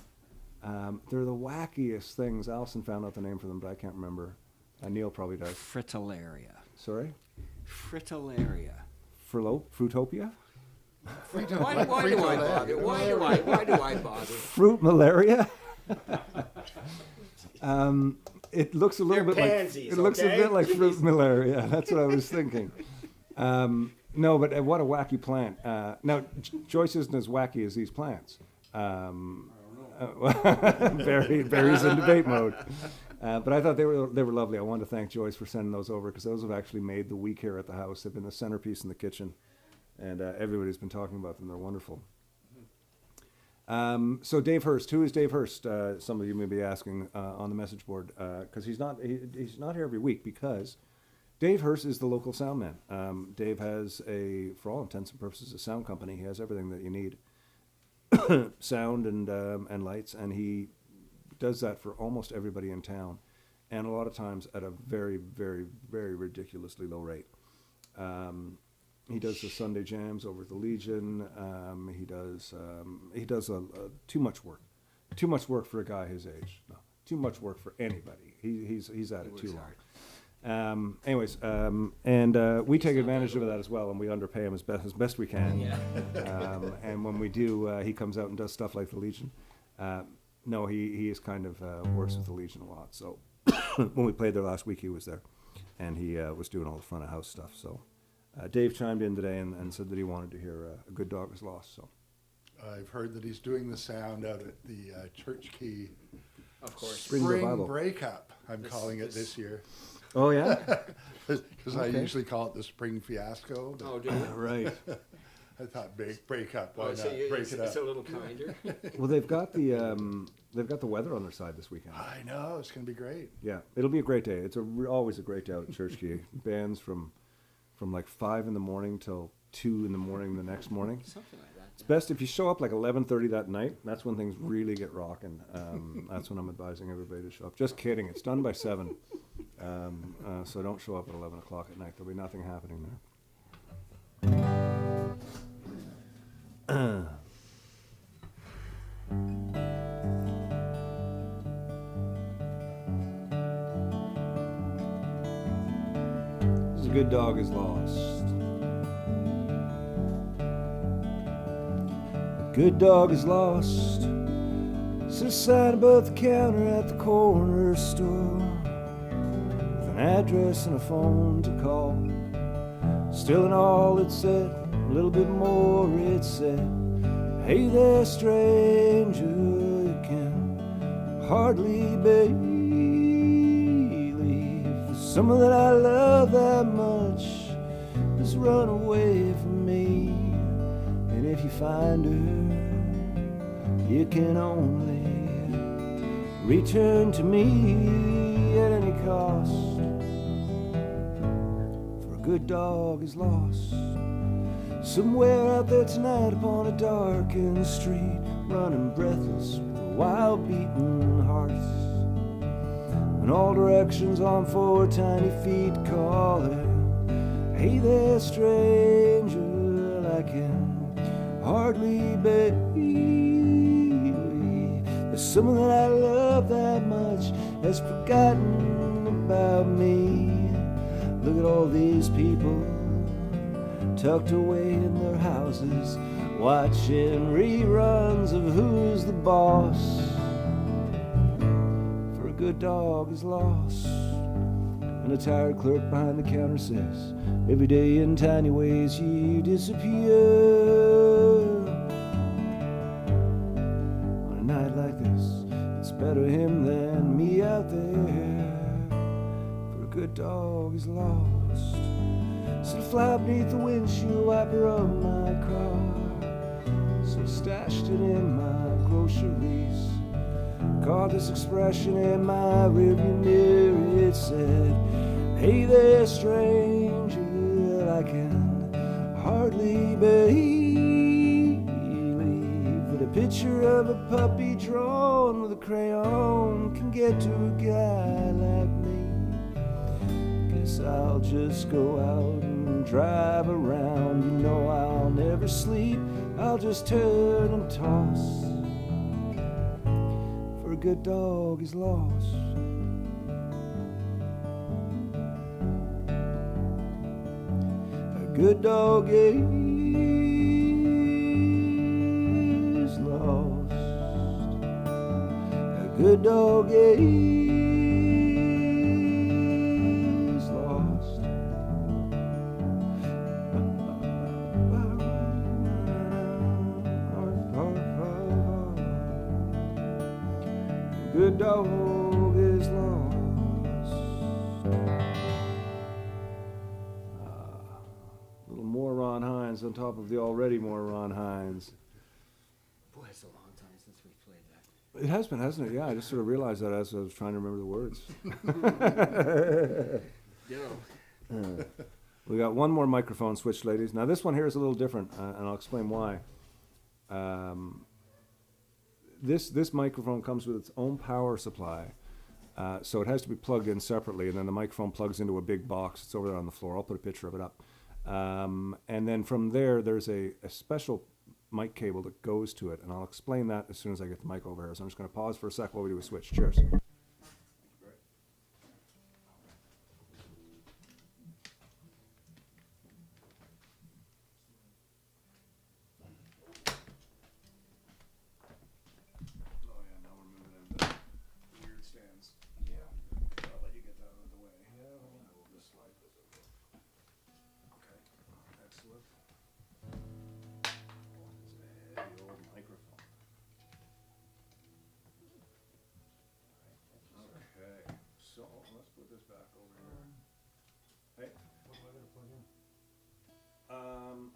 They're the wackiest things. Allison found out the name for them, but I can't remember. Neil probably does. Fritillaria. Sorry? Fritillaria. Fruitopia? Why do I bother? Why do I bother? Fruit malaria? It looks a little bit pansies, like it looks a bit like fruit malaria. That's what I was thinking. No, but what a wacky plant. Now, Joyce isn't as wacky as these plants. Barry's in debate mode. But I thought they were lovely. I wanted to thank Joyce for sending those over because those have actually made the week here at the house. They've been the centerpiece in the kitchen, and everybody's been talking about them. They're wonderful. So Dave Hurst, who is Dave Hurst? Some of you may be asking on the message board because he's not here every week because Dave Hurst is the local sound man. Dave has for all intents and purposes, a sound company. He has everything that you need, sound and lights, and he does that for almost everybody in town, and a lot of times at a very, very, very ridiculously low rate. He does the Sunday jams over at the Legion. He does too much work for a guy his age. No, too much work for anybody. He's at it too long. And we take advantage of that as well, and we underpay him as best we can. Yeah. And when we do, he comes out and does stuff like the Legion. No, he is kind of works with the Legion a lot. So when we played there last week, he was there, and he was doing all the front of house stuff. So Dave chimed in today and said that he wanted to hear A Good Dog Is Lost. So I've heard that he's doing the sound out at the Church Key Of course. Spring Spring Revival. Breakup, I'm calling it this year. Oh yeah, Because I usually call it the Spring Fiasco. But Oh, do you? right. I thought break up. Why Oh, not so break it's, it up? it's a little kinder. Well, they've got the weather on their side this weekend. I know, it's going to be great. Yeah, it'll be a great day. It's always a great day out at Church Key. Bands from like 5 in the morning till 2 in the morning the next morning. Something like that. It's best if you show up like 11:30 that night. That's when things really get rocking. That's when I'm advising everybody to show up. Just kidding. It's done by 7. So don't show up at 11 o'clock at night. There'll be nothing happening there. A Good Dog Is Lost. A good dog is lost. It's a sign above the counter at the corner store, with an address and a phone to call. Still in all it said, a little bit more it said, hey there stranger, you can hardly believe someone that I love that much has run away from me. And if you find her, you can only return to me at any cost. For a good dog is lost. Somewhere out there tonight upon a darkened street, running breathless with wild beating hearts. In all directions on 4 tiny feet calling, hey there stranger, I can hardly believe that someone that I love that much has forgotten about me. Look at all these people tucked away in their houses, watching reruns of Who's the Boss. For a good dog is lost, and a tired clerk behind the counter says, every day in tiny ways you disappear. On a night like this, it's better him than me out there. For a good dog is lost. So fly beneath the windshield wiper of my car, so stashed it in my groceries. Caught this expression in my rearview mirror. It said, hey there stranger, I can hardly believe that a picture of a puppy drawn with a crayon can get to a guy like me. Guess I'll just go out and drive around. You know I'll never sleep, I'll just turn and toss. For a good dog is lost. A good dog is lost. A good dog is lost. Good dog is lost. Little more Ron Hines on top of the already more Ron Hines. Boy, it's a long time since we played that. It has been, hasn't it? Yeah, I just sort of realized that as I was trying to remember the words. We got one more microphone switch, ladies. Now this one here is a little different, and I'll explain why. This microphone comes with its own power supply, so it has to be plugged in separately, and then the microphone plugs into a big box. It's over there on the floor. I'll put a picture of it up. And then from there, there's a special mic cable that goes to it, and I'll explain that as soon as I get the mic over here. So I'm just going to pause for a sec while we do a switch. Cheers.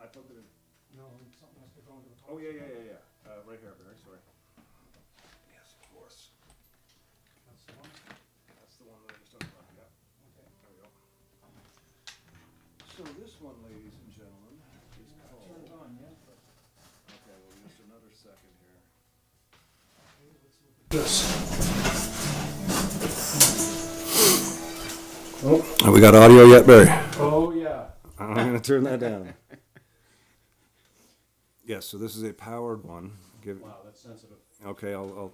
I plugged it in. No, something has to go into the. Oh, yeah. Right here, Barry, sorry. Yes, of course. That's the one. That's the one that I just unplugged, yeah. Okay. There we go. So this one, ladies and gentlemen, is called... Turned on, yeah. Okay, well, just another second here. Okay, let's look at this. Oh, we got audio yet, Barry? Oh, yeah. I'm going to turn that down. Yes, so this is a powered one. Wow, that's sensitive. Okay, I'll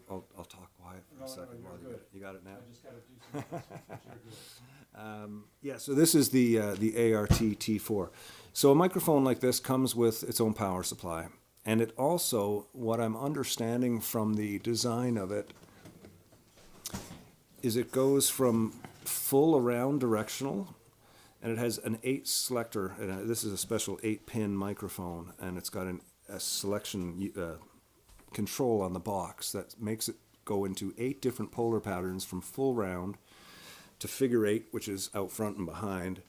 talk quiet for No, a no, second you're while good. you got it now. I just gotta do some adjustments, but you're good. Yeah, so this is the ART T4. So a microphone like this comes with its own power supply. And it also, what I'm understanding from the design of it, is it goes from full around directional, and it has an 8 selector, and this is a special 8-pin microphone, and it's got a selection control on the box that makes it go into 8 different polar patterns from full round to figure 8, which is out front and behind,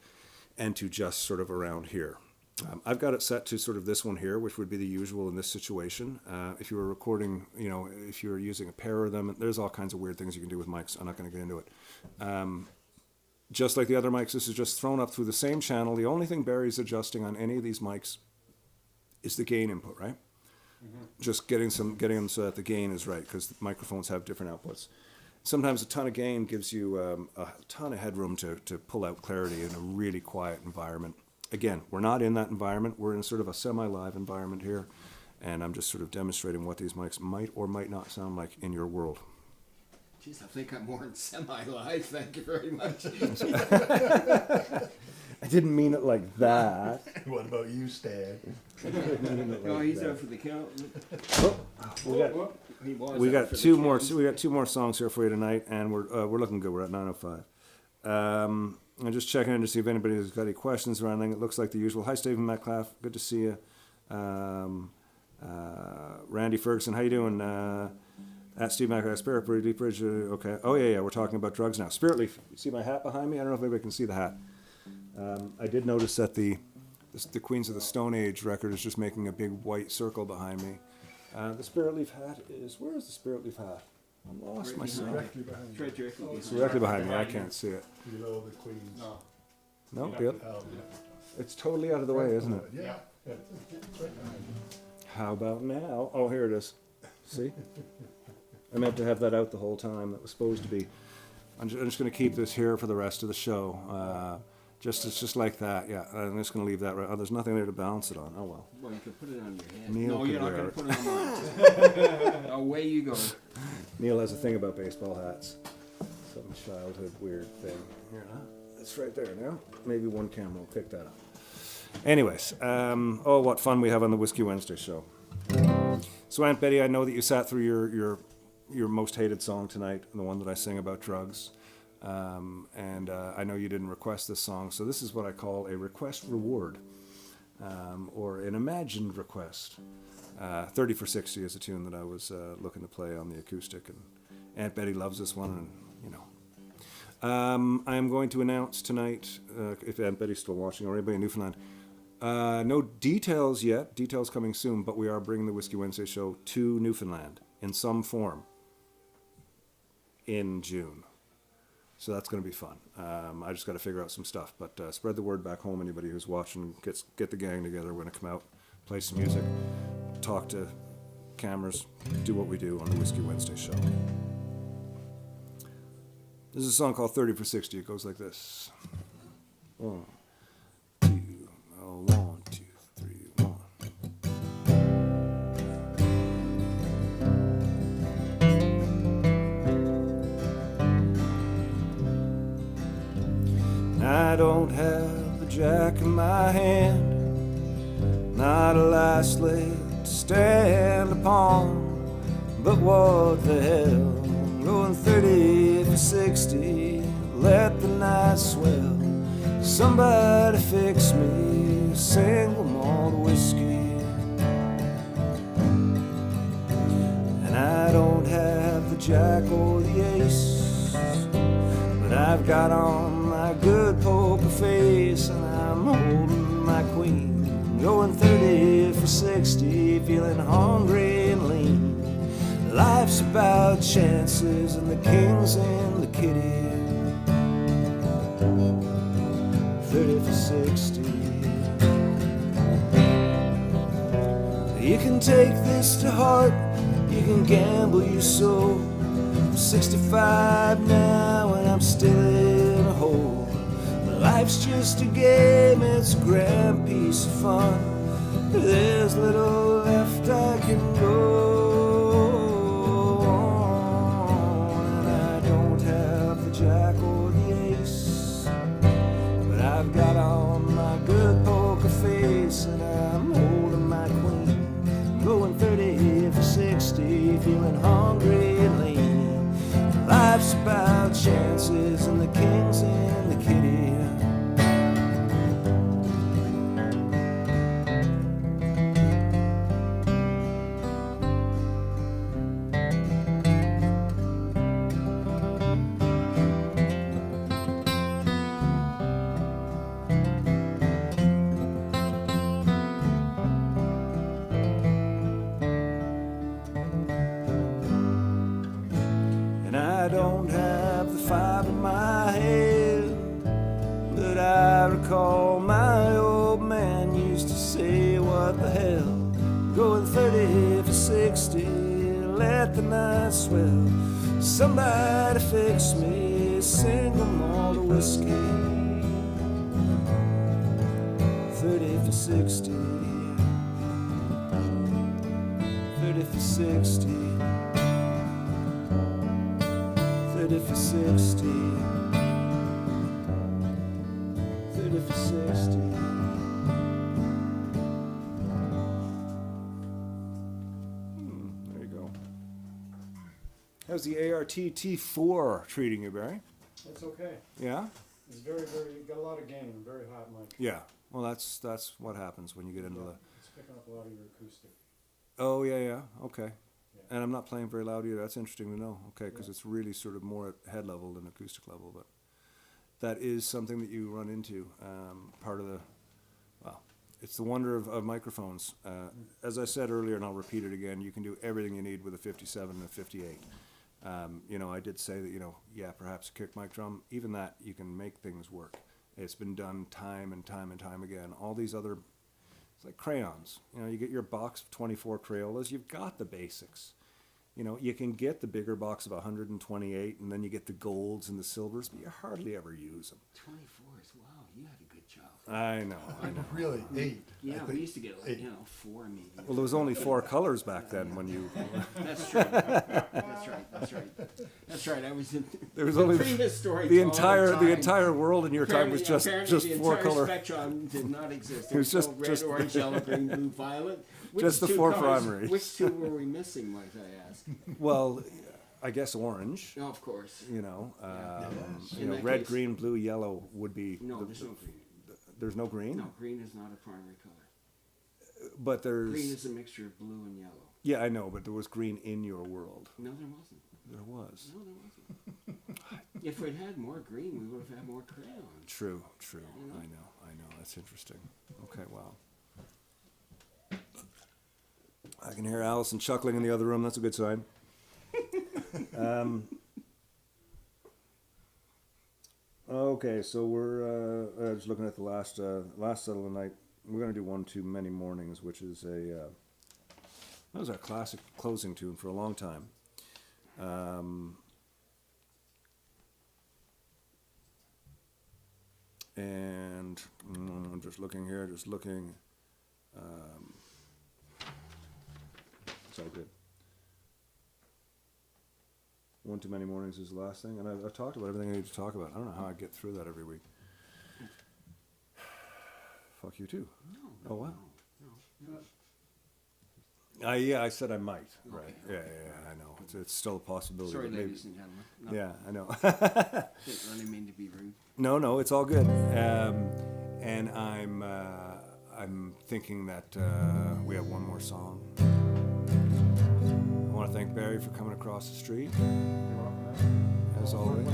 and to just sort of around here. I've got it set to sort of this one here, which would be the usual in this situation. If you were recording, you know, if you were using a pair of them, there's all kinds of weird things you can do with mics. I'm not going to get into it. just like the other mics, this is just thrown up through the same channel. The only thing Barry's adjusting on any of these mics is the gain input, right? Just getting them so that the gain is right, because microphones have different outputs. Sometimes a ton of gain gives you a ton of headroom to pull out clarity in a really quiet environment. Again, we're not in that environment. We're in sort of a semi-live environment here, and I'm just sort of demonstrating what these mics might or might not sound like in your world. Jeez, I think I'm more in semi-live. Thank you very much. I didn't mean it like that. What about you, Stan? No, he's out for the count. We got two more songs here for you tonight, and we're looking good. We're at 9:05. I'm just checking in to see if anybody has got any questions or anything. It looks like the usual. Hi, Stephen Metcalf. Good to see you. Randy Ferguson, how you doing? At Steve Metcalf, Spirit Bridge. Okay. Oh yeah. We're talking about drugs now. Spirit Leaf. You see my hat behind me? I don't know if anybody can see the hat. I did notice that the Queens of the Stone Age record is just making a big white circle behind me. The Spirit Leaf hat is... Where is the Spirit Leaf hat? I'm lost myself. Directly behind you. It's directly behind me. I can't see it. Below the Queens. No, Bill. It's totally out of the way, isn't it? Yeah. It's right behind you. How about now? Oh, here it is. See? I meant to have that out the whole time. That was supposed to be... I'm just going to keep this here for the rest of the show. It's just like that, yeah. I'm just going to leave that right. Oh, there's nothing there to balance it on. Oh, well. Well, you could put it on your head. Neil No, you're could not wear going to put it on mine. Away you go. Neil has a thing about baseball hats. Some childhood weird thing. Here, huh? It's right there now. Maybe one camera will pick that up. Anyways, oh, what fun we have on the Whiskey Wednesday show. So, Aunt Betty, I know that you sat through your most hated song tonight, the one that I sing about drugs. And I know you didn't request this song, so this is what I call a request reward, or an imagined request. 30 for 60 is a tune that I was looking to play on the acoustic, and Aunt Betty loves this one, and you know. I'm going to announce tonight, if Aunt Betty's still watching, or anybody in Newfoundland, no details yet, details coming soon, but we are bringing the Whiskey Wednesday show to Newfoundland in some form in June. So that's going to be fun. I just got to figure out some stuff. But spread the word back home. Anybody who's watching, get the gang together. We're going to come out, play some music, talk to cameras, do what we do on the Whiskey Wednesday show. This is a song called 30 for 60. It goes like this. 1, 2, 1, 2, 3, 1. I don't have the jack in my hand, not a last leg to stand upon, but what the hell, I'm going 30 for 60, let the night swell, somebody fix me a single malt whiskey, and I don't have the jack or the ace, but I've got on my good poker face, and I'm holding my queen, going 30 for 60, feeling hungry and lean. Life's about chances, and the king's in the kitty. 30 for 60. You can take this to heart, you can gamble your soul. I'm 65 now and I'm still in a hole. Life's just a game, it's a grand piece of fun. There's little left I can go on, and I don't have the jack or the ace, but I've got on my good poker face, and I'm holding my queen, going 30 for 60, feeling hungry and lean. Life's about chances, and the king's in the kitty. the hell, going 30 for 60, let the night swell. Somebody fix me a single malt of whiskey, 30 for 60, 30 for 60, 30 for 60, 30 for 60. There you go. How's the ART T4 treating you, Barry? It's okay. Yeah? It's very, got a lot of gain, very hot mic. Yeah. Well, that's what happens when you get into the... It's picking up a lot of your acoustic. Oh, yeah. Okay. Yeah. And I'm not playing very loud either. That's interesting to know. Okay, because it's really sort of more at head level than acoustic level. But that is something that you run into. Part of the... Well, it's the wonder of microphones. As I said earlier, and I'll repeat it again, you can do everything you need with a 57 and a 58. I did say that, perhaps a kick mic drum, even that, you can make things work. It's been done time and time and time again. All these other, it's like crayons. You get your box of 24 Crayolas, you've got the basics. You can get the bigger box of 128, and then you get the golds and the silvers, but you hardly ever use them. 24s, wow, you had a good job. I know. Really, 8. Yeah, I we think used to get, 8. 4 maybe. Well, there was only 4 colors back then when you... That's true. That's right. I was in There was only prehistoric the all entire time. world in your time was Apparently just the 4 entire color. spectrum did not exist. It was There just- no red, just- orange, yellow, green, blue, violet. Which Just the two 4 colors- primaries. Which 2 were we missing, might I ask? Well, I guess orange. Oh, of course. You In know, that red, case- green, blue, yellow would be. No, there's no green. There's no green. No, green is not a primary color. But there's. Green is a mixture of blue and yellow. Yeah, I know, but there was green in your world. No, there wasn't. There was. No, there wasn't. If we'd had more green, we would have had more crayons. True. You know? I know. That's interesting. Okay, wow. I can hear Allison chuckling in the other room. That's a good sign. Okay, so we're just looking at the last set of the night. We're going to do One Too Many Mornings, which is that was our classic closing tune for a long time. And I'm just looking here, it's all good. One Too Many Mornings is the last thing, and I've talked about everything I need to talk about. I don't know how I get through that every week. Fuck you too. No. Oh wow. No. Yeah, I said I might. Okay. Right. Yeah, I know. It's still a possibility. Sorry, but maybe- ladies and gentlemen. No, Yeah, I know. didn't really mean to be rude. No, it's all good. And I'm thinking that we have one more song. I want to thank Barry for coming across the street, as always.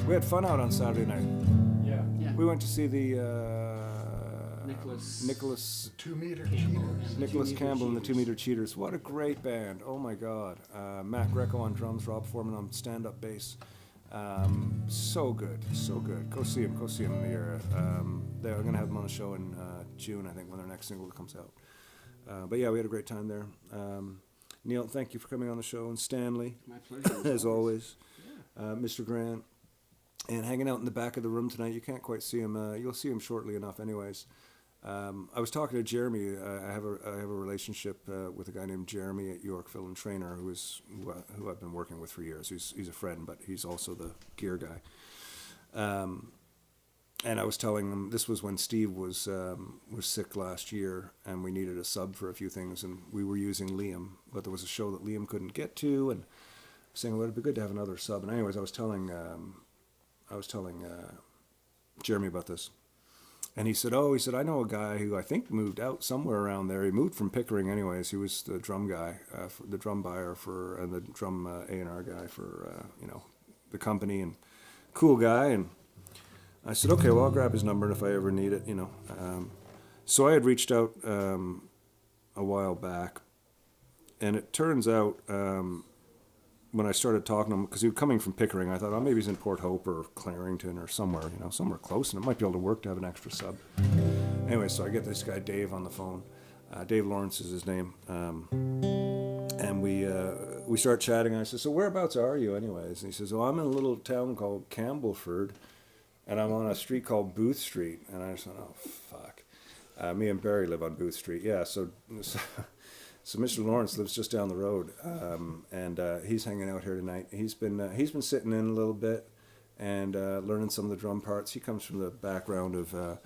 We had fun out on Saturday night. Yeah. We went to see the Nicholas 2 meter cheaters. Nicholas Campbell and the 2 Meter Cheaters. What a great band. Oh my God. Matt Greco on drums, Rob Foreman on stand-up bass. So good. Go see him in the era. They're going to have them on the show in June, I think, when their next single comes out. But yeah, we had a great time there. Neil, thank you for coming on the show. And Stanley, My pleasure. as always. Yeah. Mr. Grant. And hanging out in the back of the room tonight, you can't quite see him. You'll see him shortly enough anyways. I was talking to Jeremy. I have a relationship with a guy named Jeremy at Yorkville and Trainer, who I've been working with for years. He's a friend, but he's also the gear guy. And I was telling him this was when Steve was sick last year, and we needed a sub for a few things, and we were using Liam, but there was a show that Liam couldn't get to, and I was saying, well, it'd be good to have another sub. And anyways, I was telling Jeremy about this. And he said, I know a guy who I think moved out somewhere around there. He moved from Pickering anyways. He was the drum guy, the drum buyer and the drum A&R guy for, the company, and cool guy. And I said, okay, well, I'll grab his number, and if I ever need it, So I had reached out a while back, and it turns out when I started talking to him, because he was coming from Pickering, I thought, maybe he's in Port Hope or Clarington or somewhere, somewhere close, and it might be able to work to have an extra sub. Anyway, so I get this guy Dave on the phone, Dave Lawrence is his name. And we start chatting. And I said, "So whereabouts are you, anyways?" And he says, "Oh, I'm in a little town called Campbellford, and I'm on a street called Booth Street." And I said, "Oh, fuck." Me and Barry live on Booth Street. Yeah, so Mr. Lawrence lives just down the road, and he's hanging out here tonight. He's been sitting in a little bit and learning some of the drum parts. He comes from the background of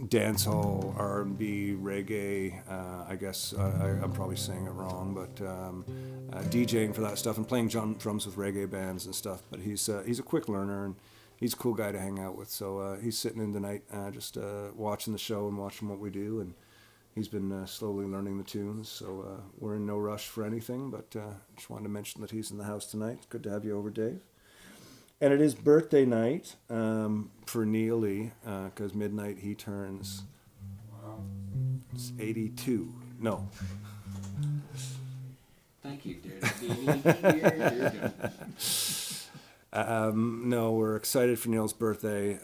dancehall, R&B, reggae. I guess I'm probably saying it wrong, but DJing for that stuff and playing drums with reggae bands and stuff. But he's a quick learner, and he's a cool guy to hang out with. So he's sitting in tonight, just watching the show and watching what we do, and he's been slowly learning the tunes. So we're in no rush for anything, but just wanted to mention that he's in the house tonight. Good to have you over, Dave. And it is birthday night for Neely, because midnight he turns 82. No. Thank you, dear. No, we're excited for Neil's birthday,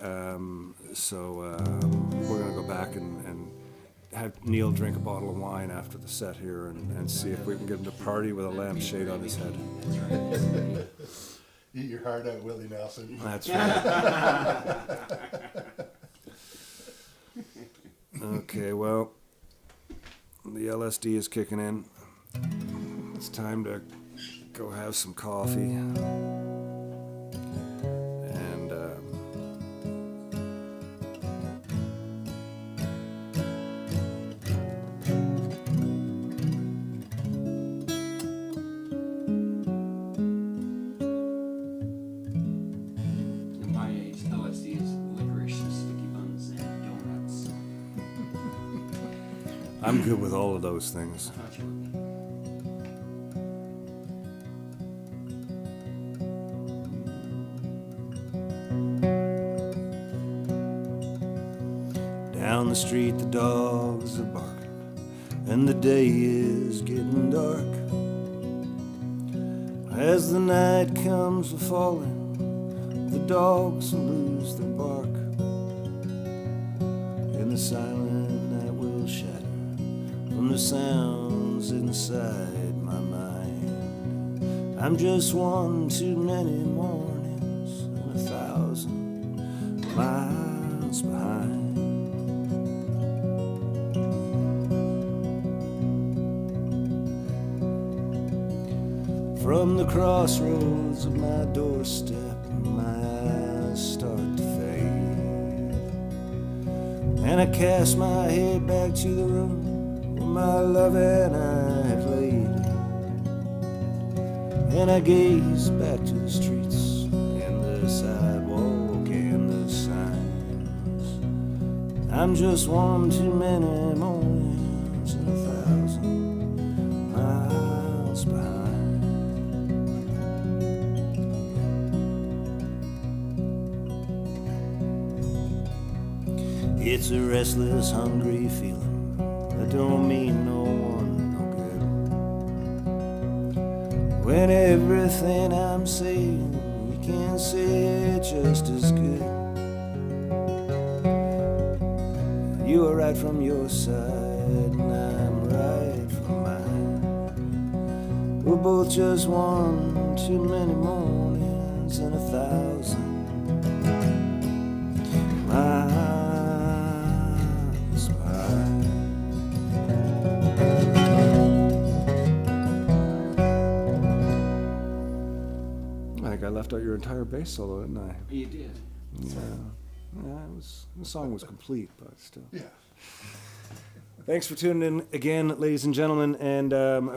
so we're going to go back and have Neil drink a bottle of wine after the set here and see if we can get him to party with a lampshade on his head. Eat your heart out, Willie Nelson. That's right. Okay, well, the LSD is kicking in. It's time to go have some coffee. And In my age, LSD is licorice, sticky buns, and donuts. I'm good with all of those things. I thought you would be. Down the street the dogs are barking, and the day is getting dark. As the night comes a-falling, the dogs lose their bark, and the silent night will shatter from the sounds inside my mind. I'm just one too many mornings and 1,000 miles behind. From the crossroads of my doorstep, my eyes start to fade, and I cast my head back to the room where my love and I had laid, and I gaze back to the streets and the sidewalk and the signs. I'm just one too many mornings and 1,000 miles behind. It's a restless, hungry feeling that don't mean no one no good. When everything I'm saying, you can't say it just as good. You are right from your side, and I'm right from mine. We're both just one too many mornings and 1,000 miles. I left out your entire bass solo, didn't I? You did. Yeah. The song was complete, but still. Yeah. Thanks for tuning in again, ladies and gentlemen. And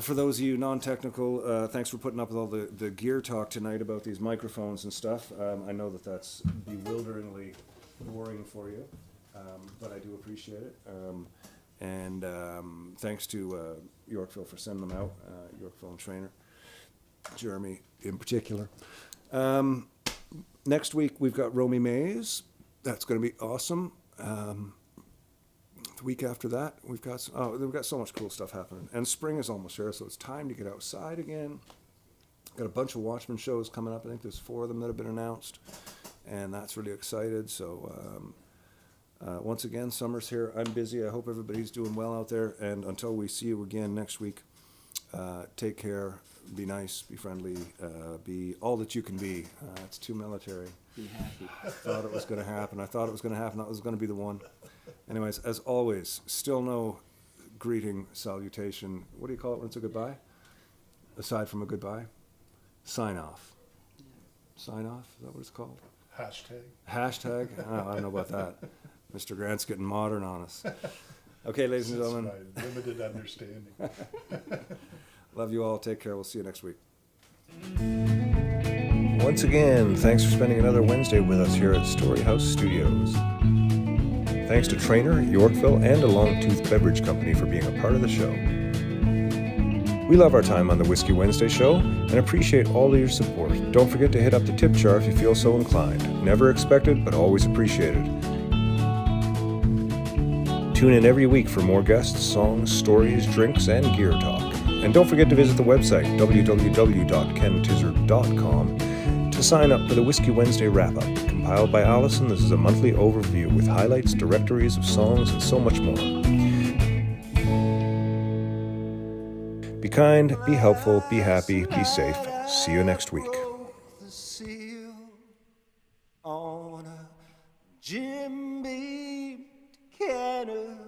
for those of you non-technical, thanks for putting up with all the gear talk tonight about these microphones and stuff. I know that that's bewilderingly boring for you, but I do appreciate it. And thanks to Yorkville for sending them out, Yorkville and Trainer, Jeremy in particular. Next week we've got Romy Mays. That's going to be awesome. The week after that we've got so much cool stuff happening. And spring is almost here, so it's time to get outside again. Got a bunch of Watchmen shows coming up. I think there's 4 of them that have been announced, and that's really excited. So Once again, summer's here. I'm busy. I hope everybody's doing well out there. And until we see you again next week, take care. Be nice. Be friendly. Be all that you can be. It's too military. Be happy. I thought it was going to happen. That was going to be the one. Anyways, as always, still no greeting, salutation. What do you call it when it's a goodbye? Aside from a goodbye? Sign off. Sign off? Is that what it's called? Hashtag? Oh, I don't know about that. Mr. Grant's getting modern on us. Okay, ladies and gentlemen. My limited understanding. Love you all. Take care. We'll see you next week. Once again, thanks for spending another Wednesday with us here at Storyhouse Studios. Thanks to Trainer, Yorkville, and a Longtooth Beverage Company for being a part of the show. We love our time on the Whiskey Wednesday show and appreciate all of your support. Don't forget to hit up the tip jar if you feel so inclined. Never expected, but always appreciated. Tune in every week for more guests, songs, stories, drinks, and gear talk. And don't forget to visit the website, www.kentizzard.com, to sign up for the Whiskey Wednesday wrap-up. Compiled by Allison, this is a monthly overview with highlights, directories of songs, and so much more. Be kind, be helpful, be happy, be safe. See you next week. The seal on a Jim Beam cannon.